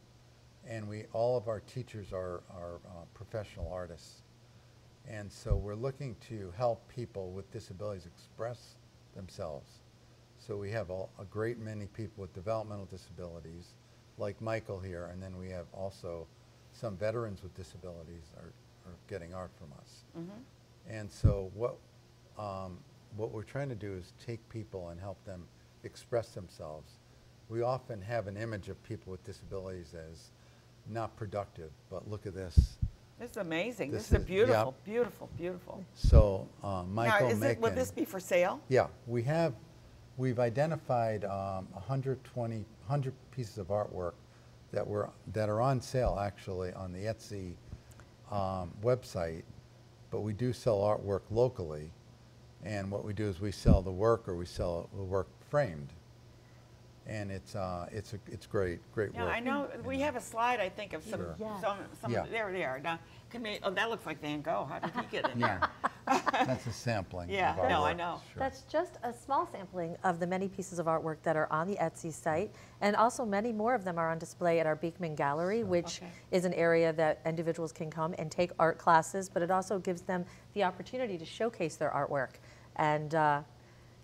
and all of our teachers are professional artists. And so we're looking to help people with disabilities express themselves. So we have a great many people with developmental disabilities, like Michael here, and then we have also some veterans with disabilities are getting art from us. Mm-hmm. And so what we're trying to do is take people and help them express themselves. We often have an image of people with disabilities as not productive, but look at this. This is amazing. This is a beautiful, yeah. Beautiful, beautiful. So Michael, now, will this be for sale? Yeah, we've identified 100 pieces of artwork that are on sale actually on the Etsy website, but we do sell artwork locally, and what we do is we sell the work, or we sell the work framed. And it's great work. Yeah, I know. We have a slide, I think, of some. Yeah. There they are. Now, that looks like Van Gogh. How did he get in there? That's a sampling. Yeah, of our no, work. I know. Sure. That's just a small sampling of the many pieces of artwork that are on the Etsy site, and also many more of them are on display at our Beekman Gallery, which is an area that individuals can come and take art classes, but it also gives them the opportunity to showcase their artwork. And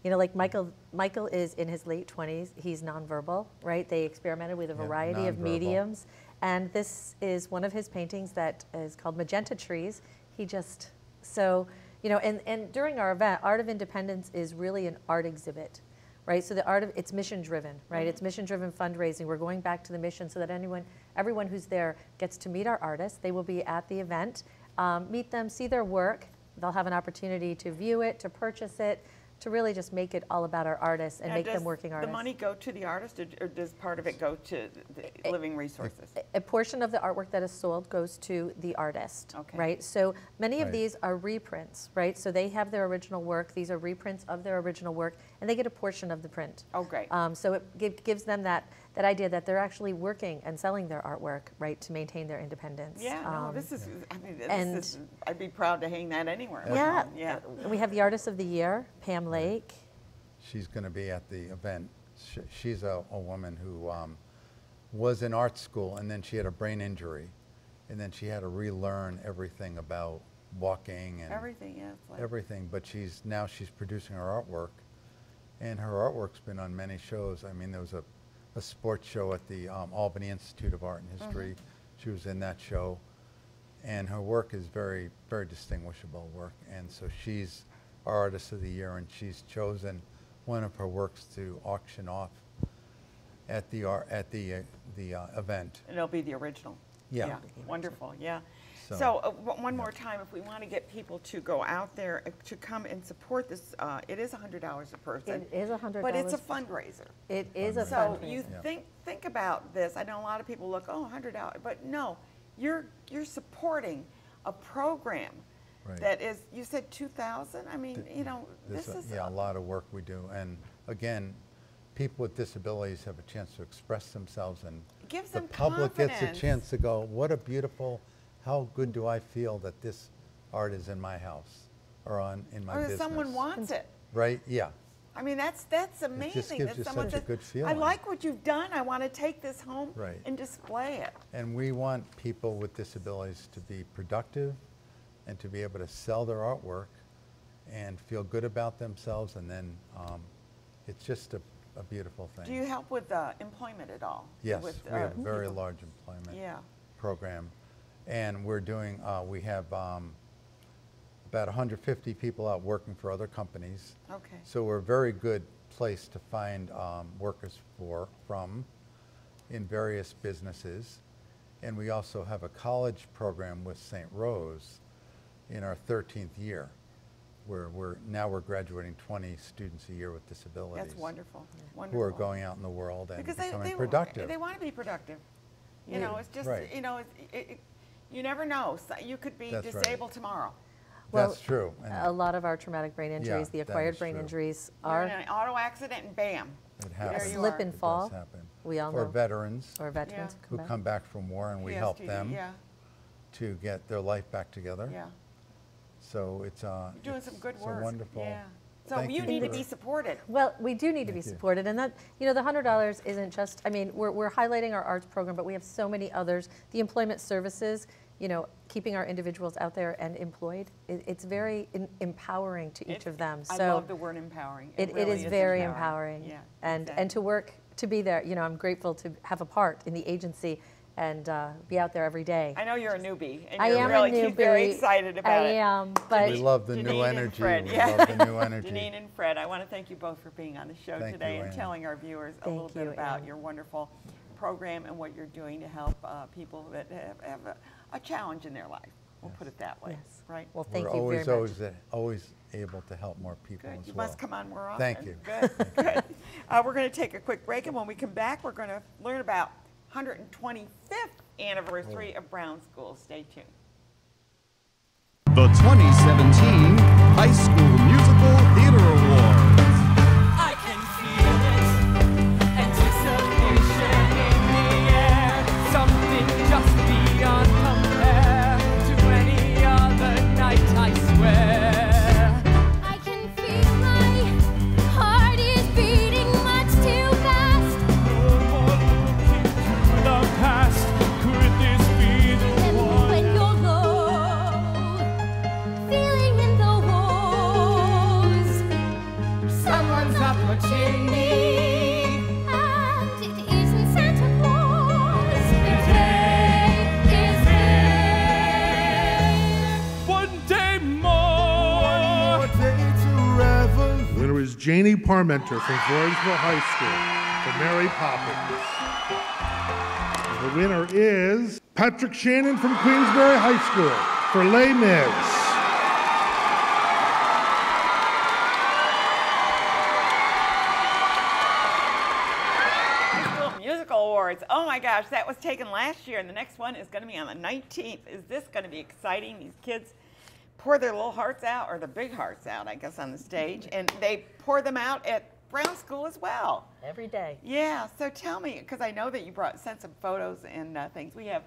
you know, like Michael is in his late 20s. He's nonverbal, right? They experimented with a variety of mediums. And this is one of his paintings that is called Magenta Trees. So, you know, and during our event, Art of Independence is really an art exhibit, right? So it's mission driven, right? Mm-hmm. It's mission driven fundraising. We're going back to the mission so that everyone who's there gets to meet our artists. They will be at the event, meet them, see their work. They'll have an opportunity to view it, to purchase it, to really just make it all about our artists and make them working artists. Does the money go to the artist, or does part of it go to the Living Resources? A portion of the artwork that is sold goes to the artist, right? So many of these are reprints, right? So they have their original work. These are reprints of their original work, and they get a portion of the print. Oh, great. So it gives them that idea that they're actually working and selling their artwork, right, to maintain their independence. Yeah, no, this is, I mean, I'd be proud to hang that anywhere. Yeah. We have the Artist of the Year, Pam Lake. She's going to be at the event. She's a woman who was in art school, and then she had a brain injury, and then she had to relearn everything about walking and everything. Yeah, everything. But now she's producing her artwork, and her artwork's been on many shows. I mean, there was a sports show at the Albany Institute of Art and History. Mm-hmm. She was in that show, and her work is very, very distinguishable work. And so she's our Artist of the Year, and she's chosen one of her works to auction off at the event. And it'll be the original. Yeah. Wonderful. Yeah. So one more time, if we want to get people to go out there to come and support this, it is $100 a person. It is $100. But it's a fundraiser. It is a So fundraiser. you think about this. I know a lot of people look, oh, $100, but no, you're supporting a program that is. You said 2,000. I mean, you know, this is a lot of work we do, and again, people with disabilities have a chance to express themselves, and gives the them public confidence. gets a chance to go, what a beautiful. How good do I feel that this art is in my house or in my business? Or that someone wants it. Right, yeah. I mean, that's amazing. It just gives you such a good feeling. I like what you've done. I want to take this home and display it. And we want people with disabilities to be productive and to be able to sell their artwork and feel good about themselves, and then it's just a beautiful thing. Do you help with employment at all? Yes, we have a very large employment program. And we're doing, we have about 150 people out working for other companies. Okay. So we're a very good place to find workers from in various businesses. And we also have a college program with St. Rose in our 13th year, where we're graduating 20 students a year with disabilities. That's wonderful. Who are going out in the world and because becoming productive. They want to be productive. You know, it's just, you know, you never know. So you could be disabled tomorrow. Well, that's true. And a lot of our traumatic brain injuries, the acquired brain injuries, are in an auto accident and bam, it happens. A slip and fall. We all for know. veterans. Or veterans who come back from war, and we help them to get their life back together. Yeah. So it's You're doing some good work. So wonderful. Yeah. So you need to be supported. Well, we do need to be supported, and that, you know, the $100 isn't just, I mean, we're highlighting our arts program, but we have so many others. The employment services, you know, keeping our individuals out there and employed, it's very empowering to each of them. I love the word empowering. It is very empowering. Yeah, and to work, to be there, you know, I'm grateful to have a part in the agency and be out there every day. I know you're a newbie, and I am really, a newbie. She's very excited about it. I am, but we love the new energy. We love the new energy. Janine and Fred, I want to thank you both for being on the show today and telling our viewers a little bit about your wonderful program and what you're doing to help people that have a challenge in their life. We'll put it that way, right? Well, thank you very much. Always able to help more people as well. You must come on more often. Thank you. Good, good. We're going to take a quick break, and when we come back, we're going to learn about 125th anniversary of Brown School. Stay tuned. The 2017 High School Musical Theater Awards. I can feel it, anticipation in the air, something just beyond compare to any other night, I swear. I can feel my heart is beating much too fast. No more looking to the past, could this be the one? When you're low, feeling in the walls, someone's up a chimney, and it isn't Santa Claus. the day is here. One day more. One day to revel. Winner is Janie Parmenter from Floresville High School for Mary Poppins. And the winner is Patrick Shannon from Queensbury High School for Les Mis. Musical Awards. Oh my gosh, that was taken last year, and the next one is going to be on the 19th. Is this going to be exciting? These kids pour their little hearts out, or their big hearts out, I guess, on the stage, and they pour them out at Brown School as well. Every day. Yeah, so tell me, because I know that you sent some photos and things. We have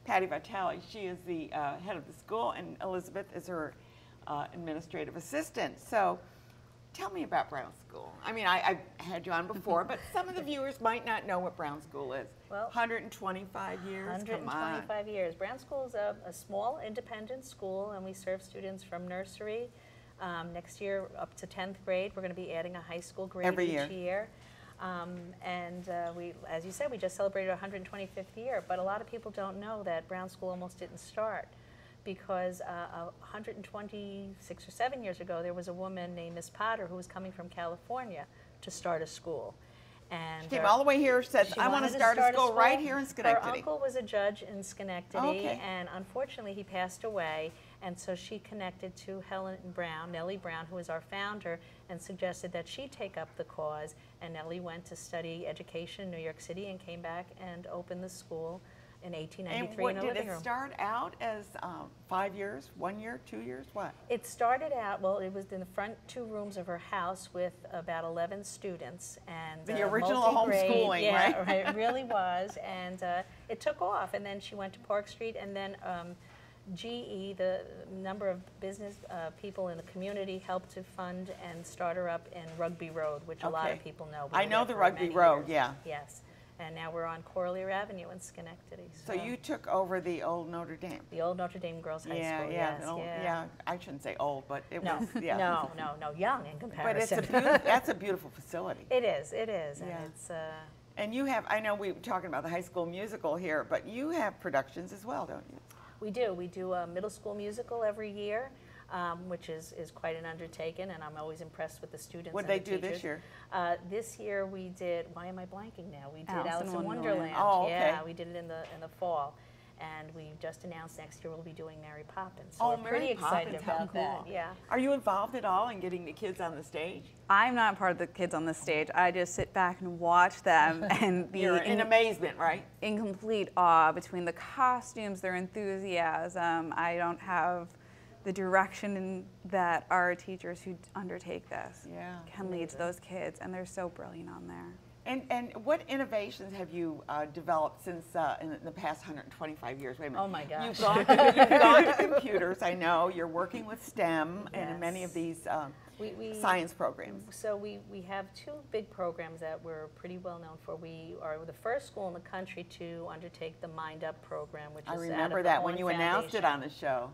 Patty Vitale. She is the head of the school, and Elizabeth is her administrative assistant. So tell me about Brown School. I mean, I've had you on before, but some of the viewers might not know what Brown School is. Well, 125 years, 125 years. Brown School is a small independent school, and we serve students from nursery. Next year up to 10th grade. We're going to be adding a high school grade each year. We, as you said, we just celebrated our 125th year, but a lot of people don't know that Brown School almost didn't start because 126 or 7 years ago, there was a woman named Miss Potter who was coming from California to start a school. And she came all the way here, said, I want to start a school right here in Schenectady. Her uncle was a judge in Schenectady, and unfortunately he passed away, and so she connected to Nellie Brown, who is our founder, and suggested that she take up the cause, and Nellie went to study education in New York City and came back and opened the school in 1893 in a living room. Did it start out as 5 years, 1 year, 2 years, what? It started out, well, it was in the front 2 rooms of her house with about 11 students. And the original homeschooling, right? Yeah, it really was. And it took off. And then she went to Park Street, and then GE, the number of business people in the community, helped to fund and start her up in Rugby Road, which a lot of people know. I know the Rugby Road, yeah. Yes. And now we're on Corlier Avenue in Schenectady. So you took over the old Notre Dame? The old Notre Dame Girls High School, yes. Yeah, I shouldn't say old, but it was, No, young in comparison. But that's a beautiful facility. It is, and it's... And you have, I know we were talking about the high school musical here, but you have productions as well, don't you? We do. We do a middle school musical every year. Which is quite an undertaking, and I'm always impressed with the students. What did they do this year? This year we did. Why am I blanking now? We did Alice in Wonderland. Oh, okay. Yeah, we did it in the fall, and we just announced next year we'll be doing Mary Poppins. So we're pretty excited about that. Yeah. Are you involved at all in getting the kids on the stage? I'm not part of the kids on the stage. I just sit back and watch them and be in amazement, right? In complete awe between the costumes, their enthusiasm. I don't have the direction that our teachers who undertake this can lead to those kids, and they're so brilliant on there. And what innovations have you developed since in the past 125 years? Wait a minute. Oh my gosh. You've gone to computers, I know. You're working with STEM and many of these science programs. So we have two big programs that we're pretty well known for. We are the first school in the country to undertake the Mind Up program, which is I remember that when you announced it on the show.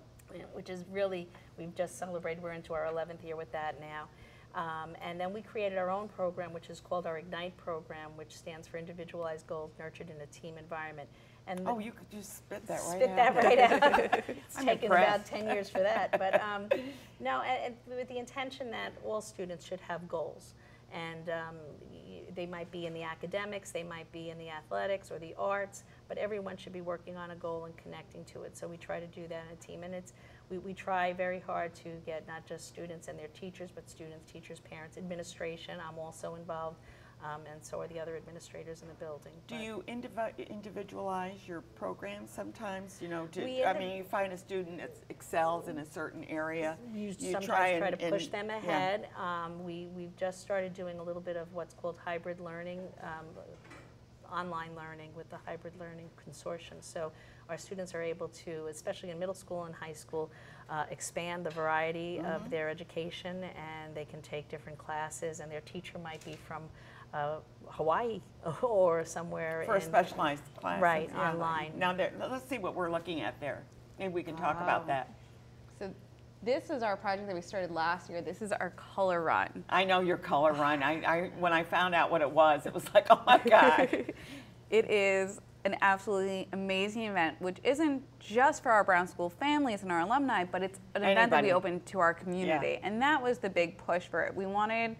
Which is really, we've just celebrated, we're into our 11th year with that now. And then we created our own program, which is called our Ignite program, which stands for Individualized Goals Nurtured in a Team Environment. And you could just spit that right out. Spit that right out. It's I'm taken impressed. about 10 years for that. But no, and with the intention that all students should have goals. And they might be in the academics, they might be in the athletics or the arts, but everyone should be working on a goal and connecting to it. So we try to do that in a team. And we try very hard to get not just students and their teachers, but students, teachers, parents, administration. I'm also involved, and so are the other administrators in the building. Do you individualize your program sometimes? You know, I mean, you find a student that excels in a certain area. You sometimes try to push them ahead. Yeah. We've just started doing a little bit of what's called hybrid learning, online learning with the Hybrid Learning Consortium. So our students are able to, especially in middle school and high school, expand the variety of their education, and they can take different classes, and their teacher might be from Hawaii or somewhere. For a specialized class. Right, online. Now, let's see what we're looking at there. Maybe we can talk about that. So this is our project that we started last year. This is our color run. I know your color run. When I found out what it was like, oh my God. It is an absolutely amazing event, which isn't just for our Brown School families and our alumni, but it's an event that we open to our community. Yeah. And that was the big push for it. We wanted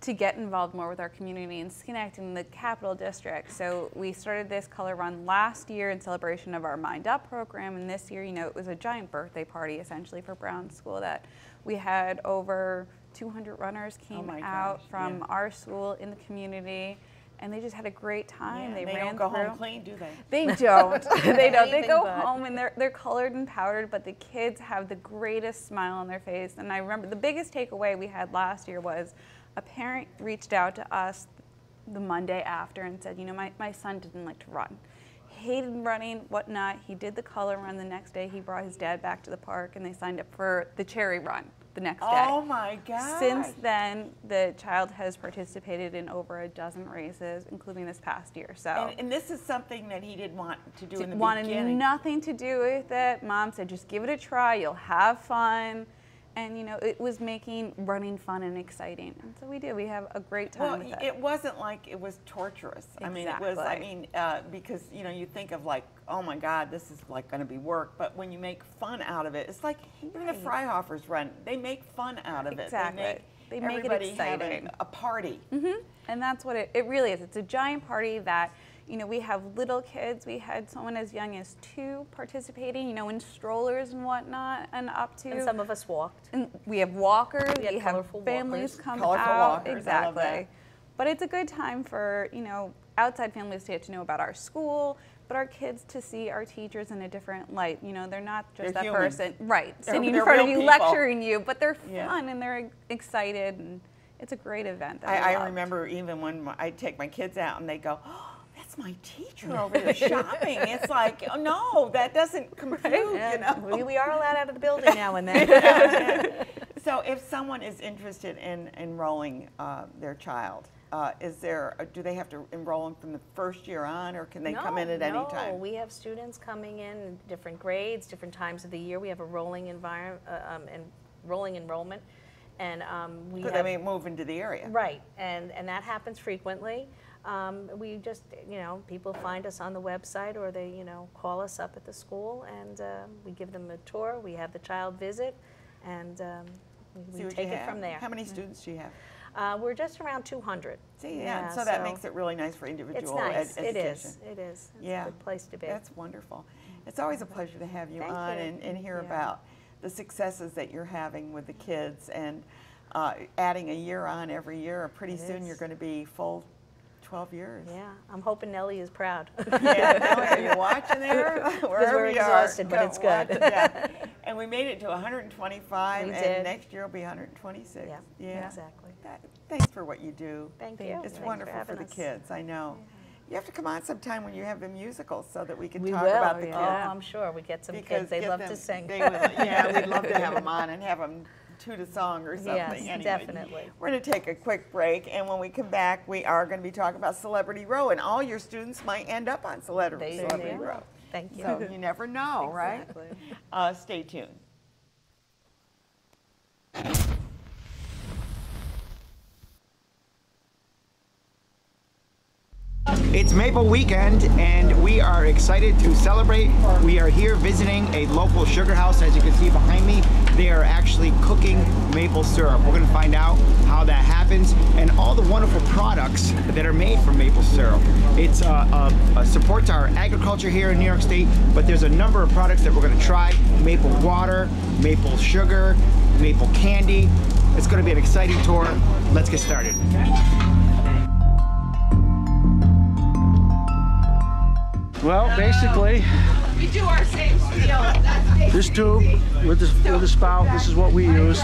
to get involved more with our community in Schenectady and the Capital District. So we started this color run last year in celebration of our Mind Up program, and this year, you know, it was a giant birthday party essentially for Brown School that we had over 200 runners came out from our school in the community, and they just had a great time. Yeah, they ran don't go through. home clean, do they? They don't. They don't. They go but. home and they're colored and powdered, but the kids have the greatest smile on their face. And I remember the biggest takeaway we had last year was a parent reached out to us the Monday after and said, you know, my son didn't like to run. Hated running, whatnot. He did the color run the next day. He brought his dad back to the park, and they signed up for the cherry run the next day. Oh my God. Since then, the child has participated in over a dozen races, including this past year. So. And this is something that he didn't want to do in the wanted beginning. Nothing to do with it. Mom said, just give it a try. You'll have fun. And, you know, it was making running fun and exciting. And so we did. We have a great time with it. It wasn't like it was torturous. Exactly. I mean, it was, because, you know, you think of like, oh my God, this is like going to be work. But when you make fun out of it, it's like even the Freihoffers run. They make fun out of it. Exactly. They make it exciting. A party. And that's what it really is. It's a giant party that, you know, we have little kids. We had someone as young as 2 participating, you know, in strollers and whatnot, and up to. And some of us walked. And we have walkers. We have families come out. Walkers. Exactly. I love that. But it's a good time for, you know, outside families to get to know about our school, but our kids to see our teachers in a different light. You know, they're not just that humans. person, right, They're sitting in front of you, real people. lecturing you, but they're fun and they're excited, and it's a great event. That I remember even when I'd take my kids out and they go, oh, that's my teacher over there shopping. It's like, oh, no, that doesn't compute, you know. We are allowed out of the building now and then. So if someone is interested in enrolling their child, do they have to enroll them from the first year on, or can they come in at any time? No, we have students coming in different grades, different times of the year. We have a rolling enrollment. And because they may move into the area. Right, and that happens frequently. We just, you know, people find us on the website, or they, you know, call us up at the school, and we give them a tour. We have the child visit, and we take it from there. How many students do you have? We're just around 200. See, yeah, so that makes it really nice for individual education. It is. It's a good place to be. That's wonderful. It's always a pleasure to have you on and hear about the successes that you're having with the kids, and adding a year on every year. Pretty soon you're going to be full 12 years. Yeah, I'm hoping Nellie is proud. Yeah, are you watching there? We're exhausted, but it's good. And we made it to 125, and next year will be 126. Yeah, exactly. Thanks for what you do. Thank you. It's Thanks wonderful for the us. kids, I know. You have to come on sometime when you have the musical so that we can We talk will, about the kids. Oh, I'm sure. We get some kids. They love to sing. Yeah, we'd love to have them on and have them toot a song or something. Yes, anyway, definitely. We're going to take a quick break, and when we come back, we are going to be talking about Celebrity Row, and all your students might end up on Celebrity Row. Thank you. So you never know, Exactly. right? Stay tuned. It's Maple Weekend, and we are excited to celebrate. We are here visiting a local sugar house. As you can see behind me, they are actually cooking maple syrup. We're going to find out how that happens and all the wonderful products that are made from maple syrup. It supports our agriculture here in New York State, but there's a number of products that we're going to try. Maple water, maple sugar, maple candy. It's going to be an exciting tour. Let's get started. Well, basically, We do our same spiel. this tube with the spout, this is what we use,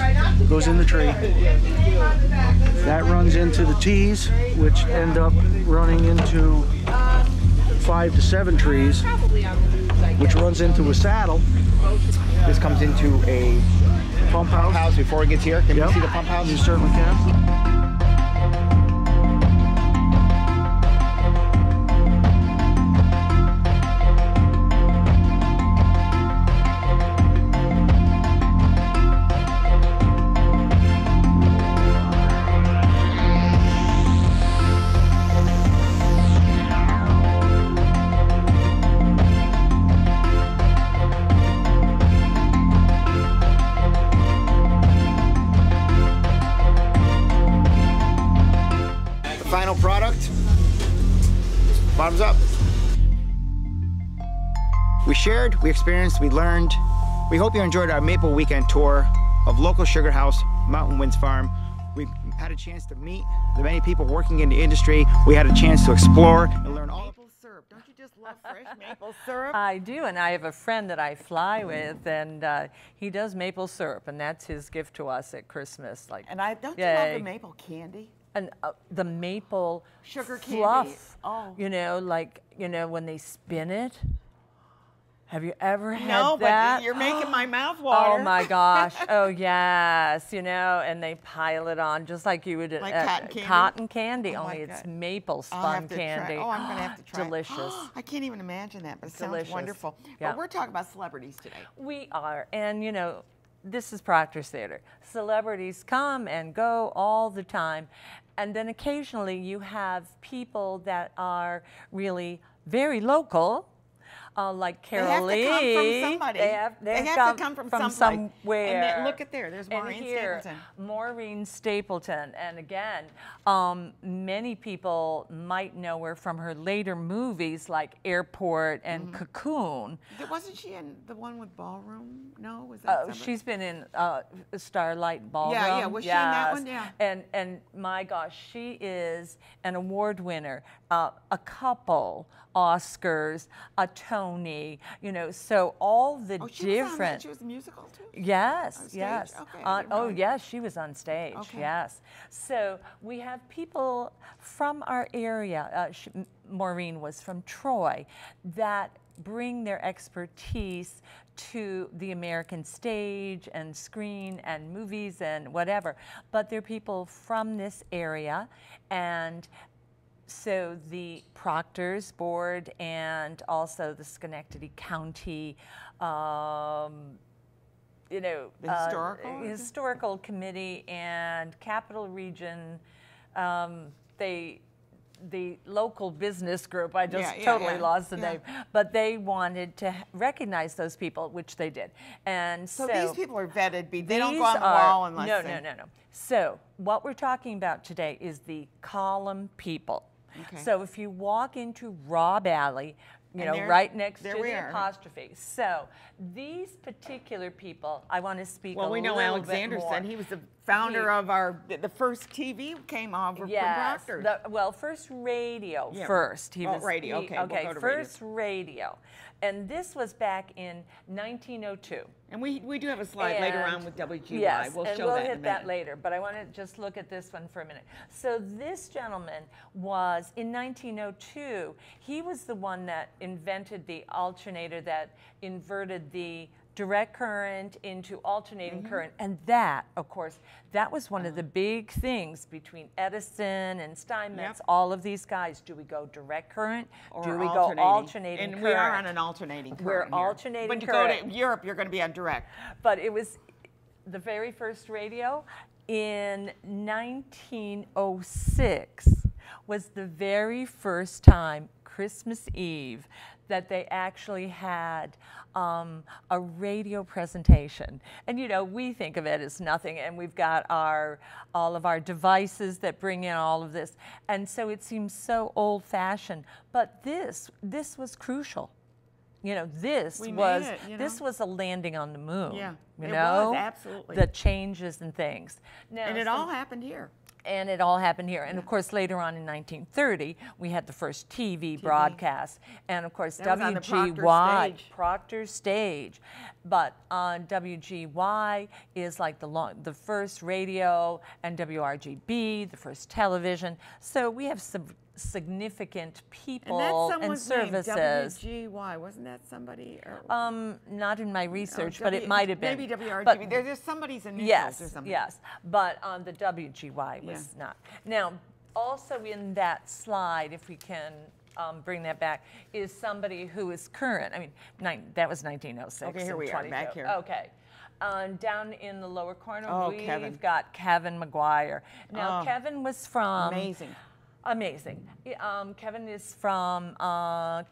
goes in the tree. That runs into the tees, which end up running into 5 to 7 trees, which runs into a saddle. This comes into a pump house before it gets here. Can you see the pump house? You certainly can. Final product, bottoms up. We shared, we experienced, we learned. We hope you enjoyed our Maple Weekend tour of local sugar house, Mountain Winds Farm. We had a chance to meet the many people working in the industry. We had a chance to explore and learn all. Maple syrup, don't you just love fresh maple syrup? I do, and I have a friend that I fly with, and he does maple syrup, and that's his gift to us at Christmas. Like, and don't you love the maple candy? And the maple sugar fluff, candy. Oh. you know, like, you know, when they spin it. Have you ever had no, that? But you're making my mouth water. Oh my gosh! Oh yes, you know, and they pile it on just like you would like cotton candy. Cotton candy, oh only it's maple spun candy. Oh, I'm gonna have to try. Delicious. I can't even imagine that, but it Delicious. sounds wonderful. Yeah. But we're talking about celebrities today. We are, and you know, this is Proctor's Theater. Celebrities come and go all the time. And then occasionally you have people that are really very local, like Carol Lee. They have to come from somebody. They have to come from somewhere. And then, look at there's Maureen Stapleton. Maureen Stapleton. And again, many people might know her from her later movies like Airport and Cocoon. Wasn't she in the one with Ballroom? No, was that somebody? She's been in Starlight Ballroom. Yeah, was she in that one? Yeah. And my gosh, she is an award winner, a couple Oscars, a Tony, you know, so all the different. She was a musical too? Yes, yes. Okay, oh, yes, she was on stage, okay. yes. So we have people from our area, Maureen was from Troy, that bring their expertise to the American stage and screen and movies and whatever. But they're people from this area, and so the Proctor's Board and also the Schenectady County, you know, the historical committee and Capital Region, the local business group, I just totally lost the name, but they wanted to recognize those people, which they did. And so these people are vetted, they don't go on the wall unless No. So what we're talking about today is the column people. Okay. So if you walk into Robb Alley, you know, right next to the are. apostrophe. So these particular people, I want to speak a we little know bit Alexander more. said he was the founder of the first TV came over from Proctor's. Well, first radio first. He was radio. Okay, okay. We'll go to first radio. And this was back in 1902. And we do have a slide later on with WGY. Yes, we'll and show we'll that hit that later. But I want to just look at this one for a minute. So this gentleman was, in 1902, he was the one that invented the alternator that inverted the direct current into alternating current. And that, of course, that was one of the big things between Edison and Steinmetz, all of these guys. Do we go direct current? Or do we go alternating and current? we are on an alternating current. We're alternating current. current. When you go to Europe, you're going to be on direct. But it was the very first radio in 1906 was the very first time, Christmas Eve, that they actually had a radio presentation. And you know, we think of it as nothing, and we've got all of our devices that bring in all of this. And so it seems so old-fashioned, but this was crucial. You know, this was a landing on the moon. Yeah, you it know, was, absolutely. The changes and things. Now, and it all happened here. And it all happened here. And of course, later on in 1930, we had the first TV broadcast. And of course, WGY, Proctor's stage. But WGY is like the first radio, and WRGB, the first television. So we have some significant people and services. Name, WGY, wasn't that somebody? Not in my research, but it might have been. Maybe WRGB. There's somebody's initials or something. Yes, but the WGY was not. Now, also in that slide, if we can bring that back, is somebody who is current. I mean, that was 1906. Okay, here we are, back here. Okay. Down in the lower corner, we've got Kevin McGuire. Now, Kevin was from... Amazing. Kevin is from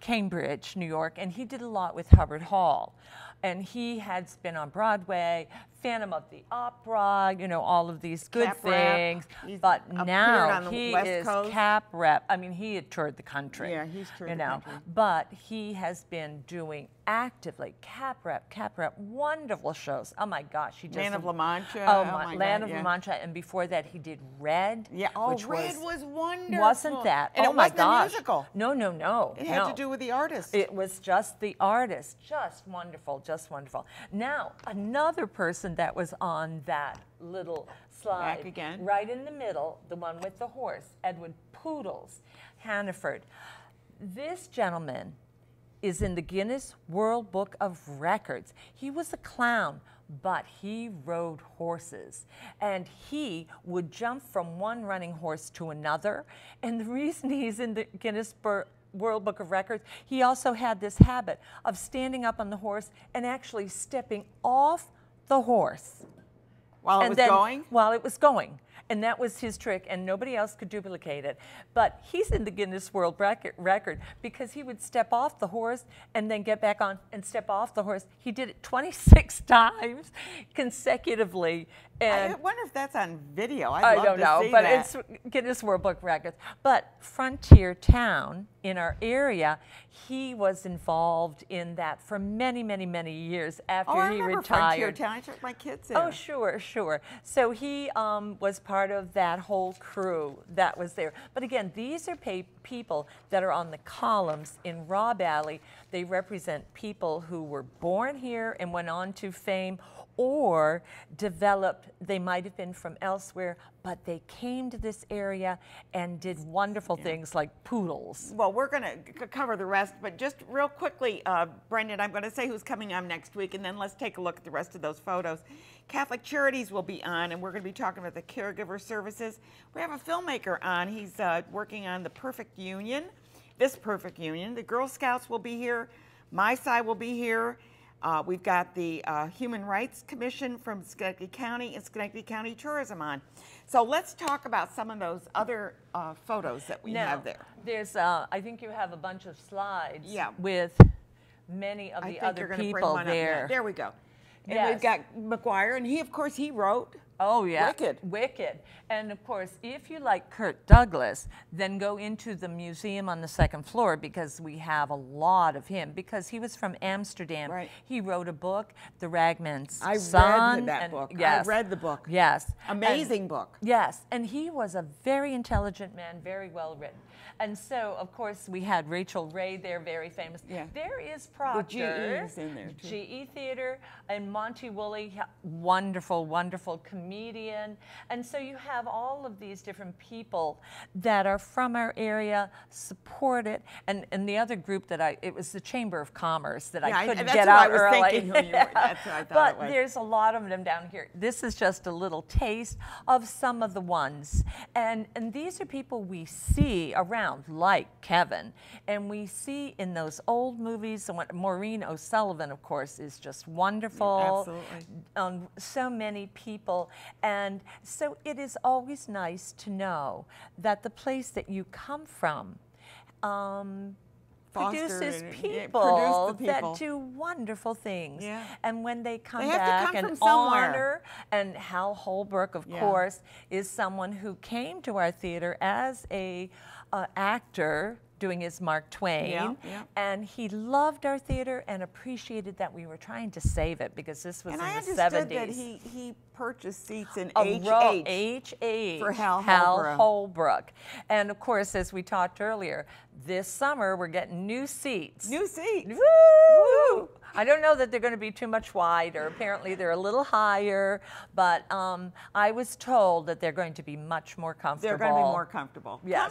Cambridge, New York, and he did a lot with Hubbard Hall. And he has been on Broadway, Phantom of the Opera, you know, all of these good things. But now he is Cap Rep. I mean, he had toured the country. Yeah, he's toured the country. But he has been doing actively Cap Rep, wonderful shows. Oh my gosh, he just Land of La Mancha. Oh my Land of La Mancha, and before that he did Red. Yeah, Red was wonderful. Wasn't that? And oh it my wasn't gosh. a musical. No. It had to do with the artist. It was just the artist. Just wonderful, just wonderful. Now, another person that was on that little slide. Back again. Right in the middle, the one with the horse, Edward Poodles, Hannaford. This gentleman is in the Guinness World Book of Records. He was a clown, but he rode horses. And he would jump from one running horse to another. And the reason he's in the Guinness World Book of Records, he also had this habit of standing up on the horse and actually stepping off the horse. While it was going? While it was going. And that was his trick, and nobody else could duplicate it. But he's in the Guinness World Record because he would step off the horse and then get back on and step off the horse. He did it 26 times consecutively. And I wonder if that's on video. I don't know, but it's Guinness World Book Records. But Frontier Town in our area, he was involved in that for many, many, many years after he retired. Frontier Town. I took my kids there. Oh, sure. So he was part of that whole crew that was there. But again, these are people that are on the columns in Robb Alley. They represent people who were born here and went on to fame, or developed, they might have been from elsewhere, but they came to this area and did wonderful things like Poodles. Well, we're going to cover the rest, but just real quickly, Brendan, I'm going to say who's coming on next week, and then let's take a look at the rest of those photos. Catholic Charities will be on, and we're going to be talking about the caregiver services. We have a filmmaker on. He's working on The Perfect Union, This Perfect Union. The Girl Scouts will be here. My Side will be here. We've got the Human Rights Commission from Schenectady County and Schenectady County Tourism on. So let's talk about some of those other photos that we have there. There's, I think you have a bunch of slides with many of the other people there. There we go. And we've got McGuire, and he, of course, he wrote Oh, yeah. Wicked. Wicked. And of course, if you like Kirk Douglas, then go into the museum on the second floor because we have a lot of him because he was from Amsterdam. Right. He wrote a book, The Ragman's I Son. read that book. Yes. I read the book. Yes. Amazing book. Yes. And he was a very intelligent man, very well written. And so, of course, we had Rachel Ray there, very famous. Yeah. There is Proctor. The GE's in there, too. GE Theater, and Monty Woolley, wonderful, wonderful comedian. And so you have all of these different people that are from our area, support it. And the other group that it was the Chamber of Commerce that I couldn't get out early. That's what I was thinking who you were. That's what I thought But it was. there's a lot of them down here. This is just a little taste of some of the ones. And these are people we see around, like Kevin, and we see in those old movies. And Maureen O'Sullivan, of course, is just wonderful. Absolutely. So many people, and so it is always nice to know that the place that you come from produces people that do wonderful things. Yeah. And when they come They have to back come and from somewhere. honor, and Hal Holbrook, of course, is someone who came to our theater as a actor doing his Mark Twain, and he loved our theater and appreciated that we were trying to save it because this was and in I the understood 70s. that he purchased seats in H.H. for Hal Holbrook. And of course, as we talked earlier, this summer we're getting new seats. New seats. Woo! I don't know that they're going to be too much wider. Apparently they're a little higher, but I was told that they're going to be much more comfortable. They're going to be more comfortable. Yes.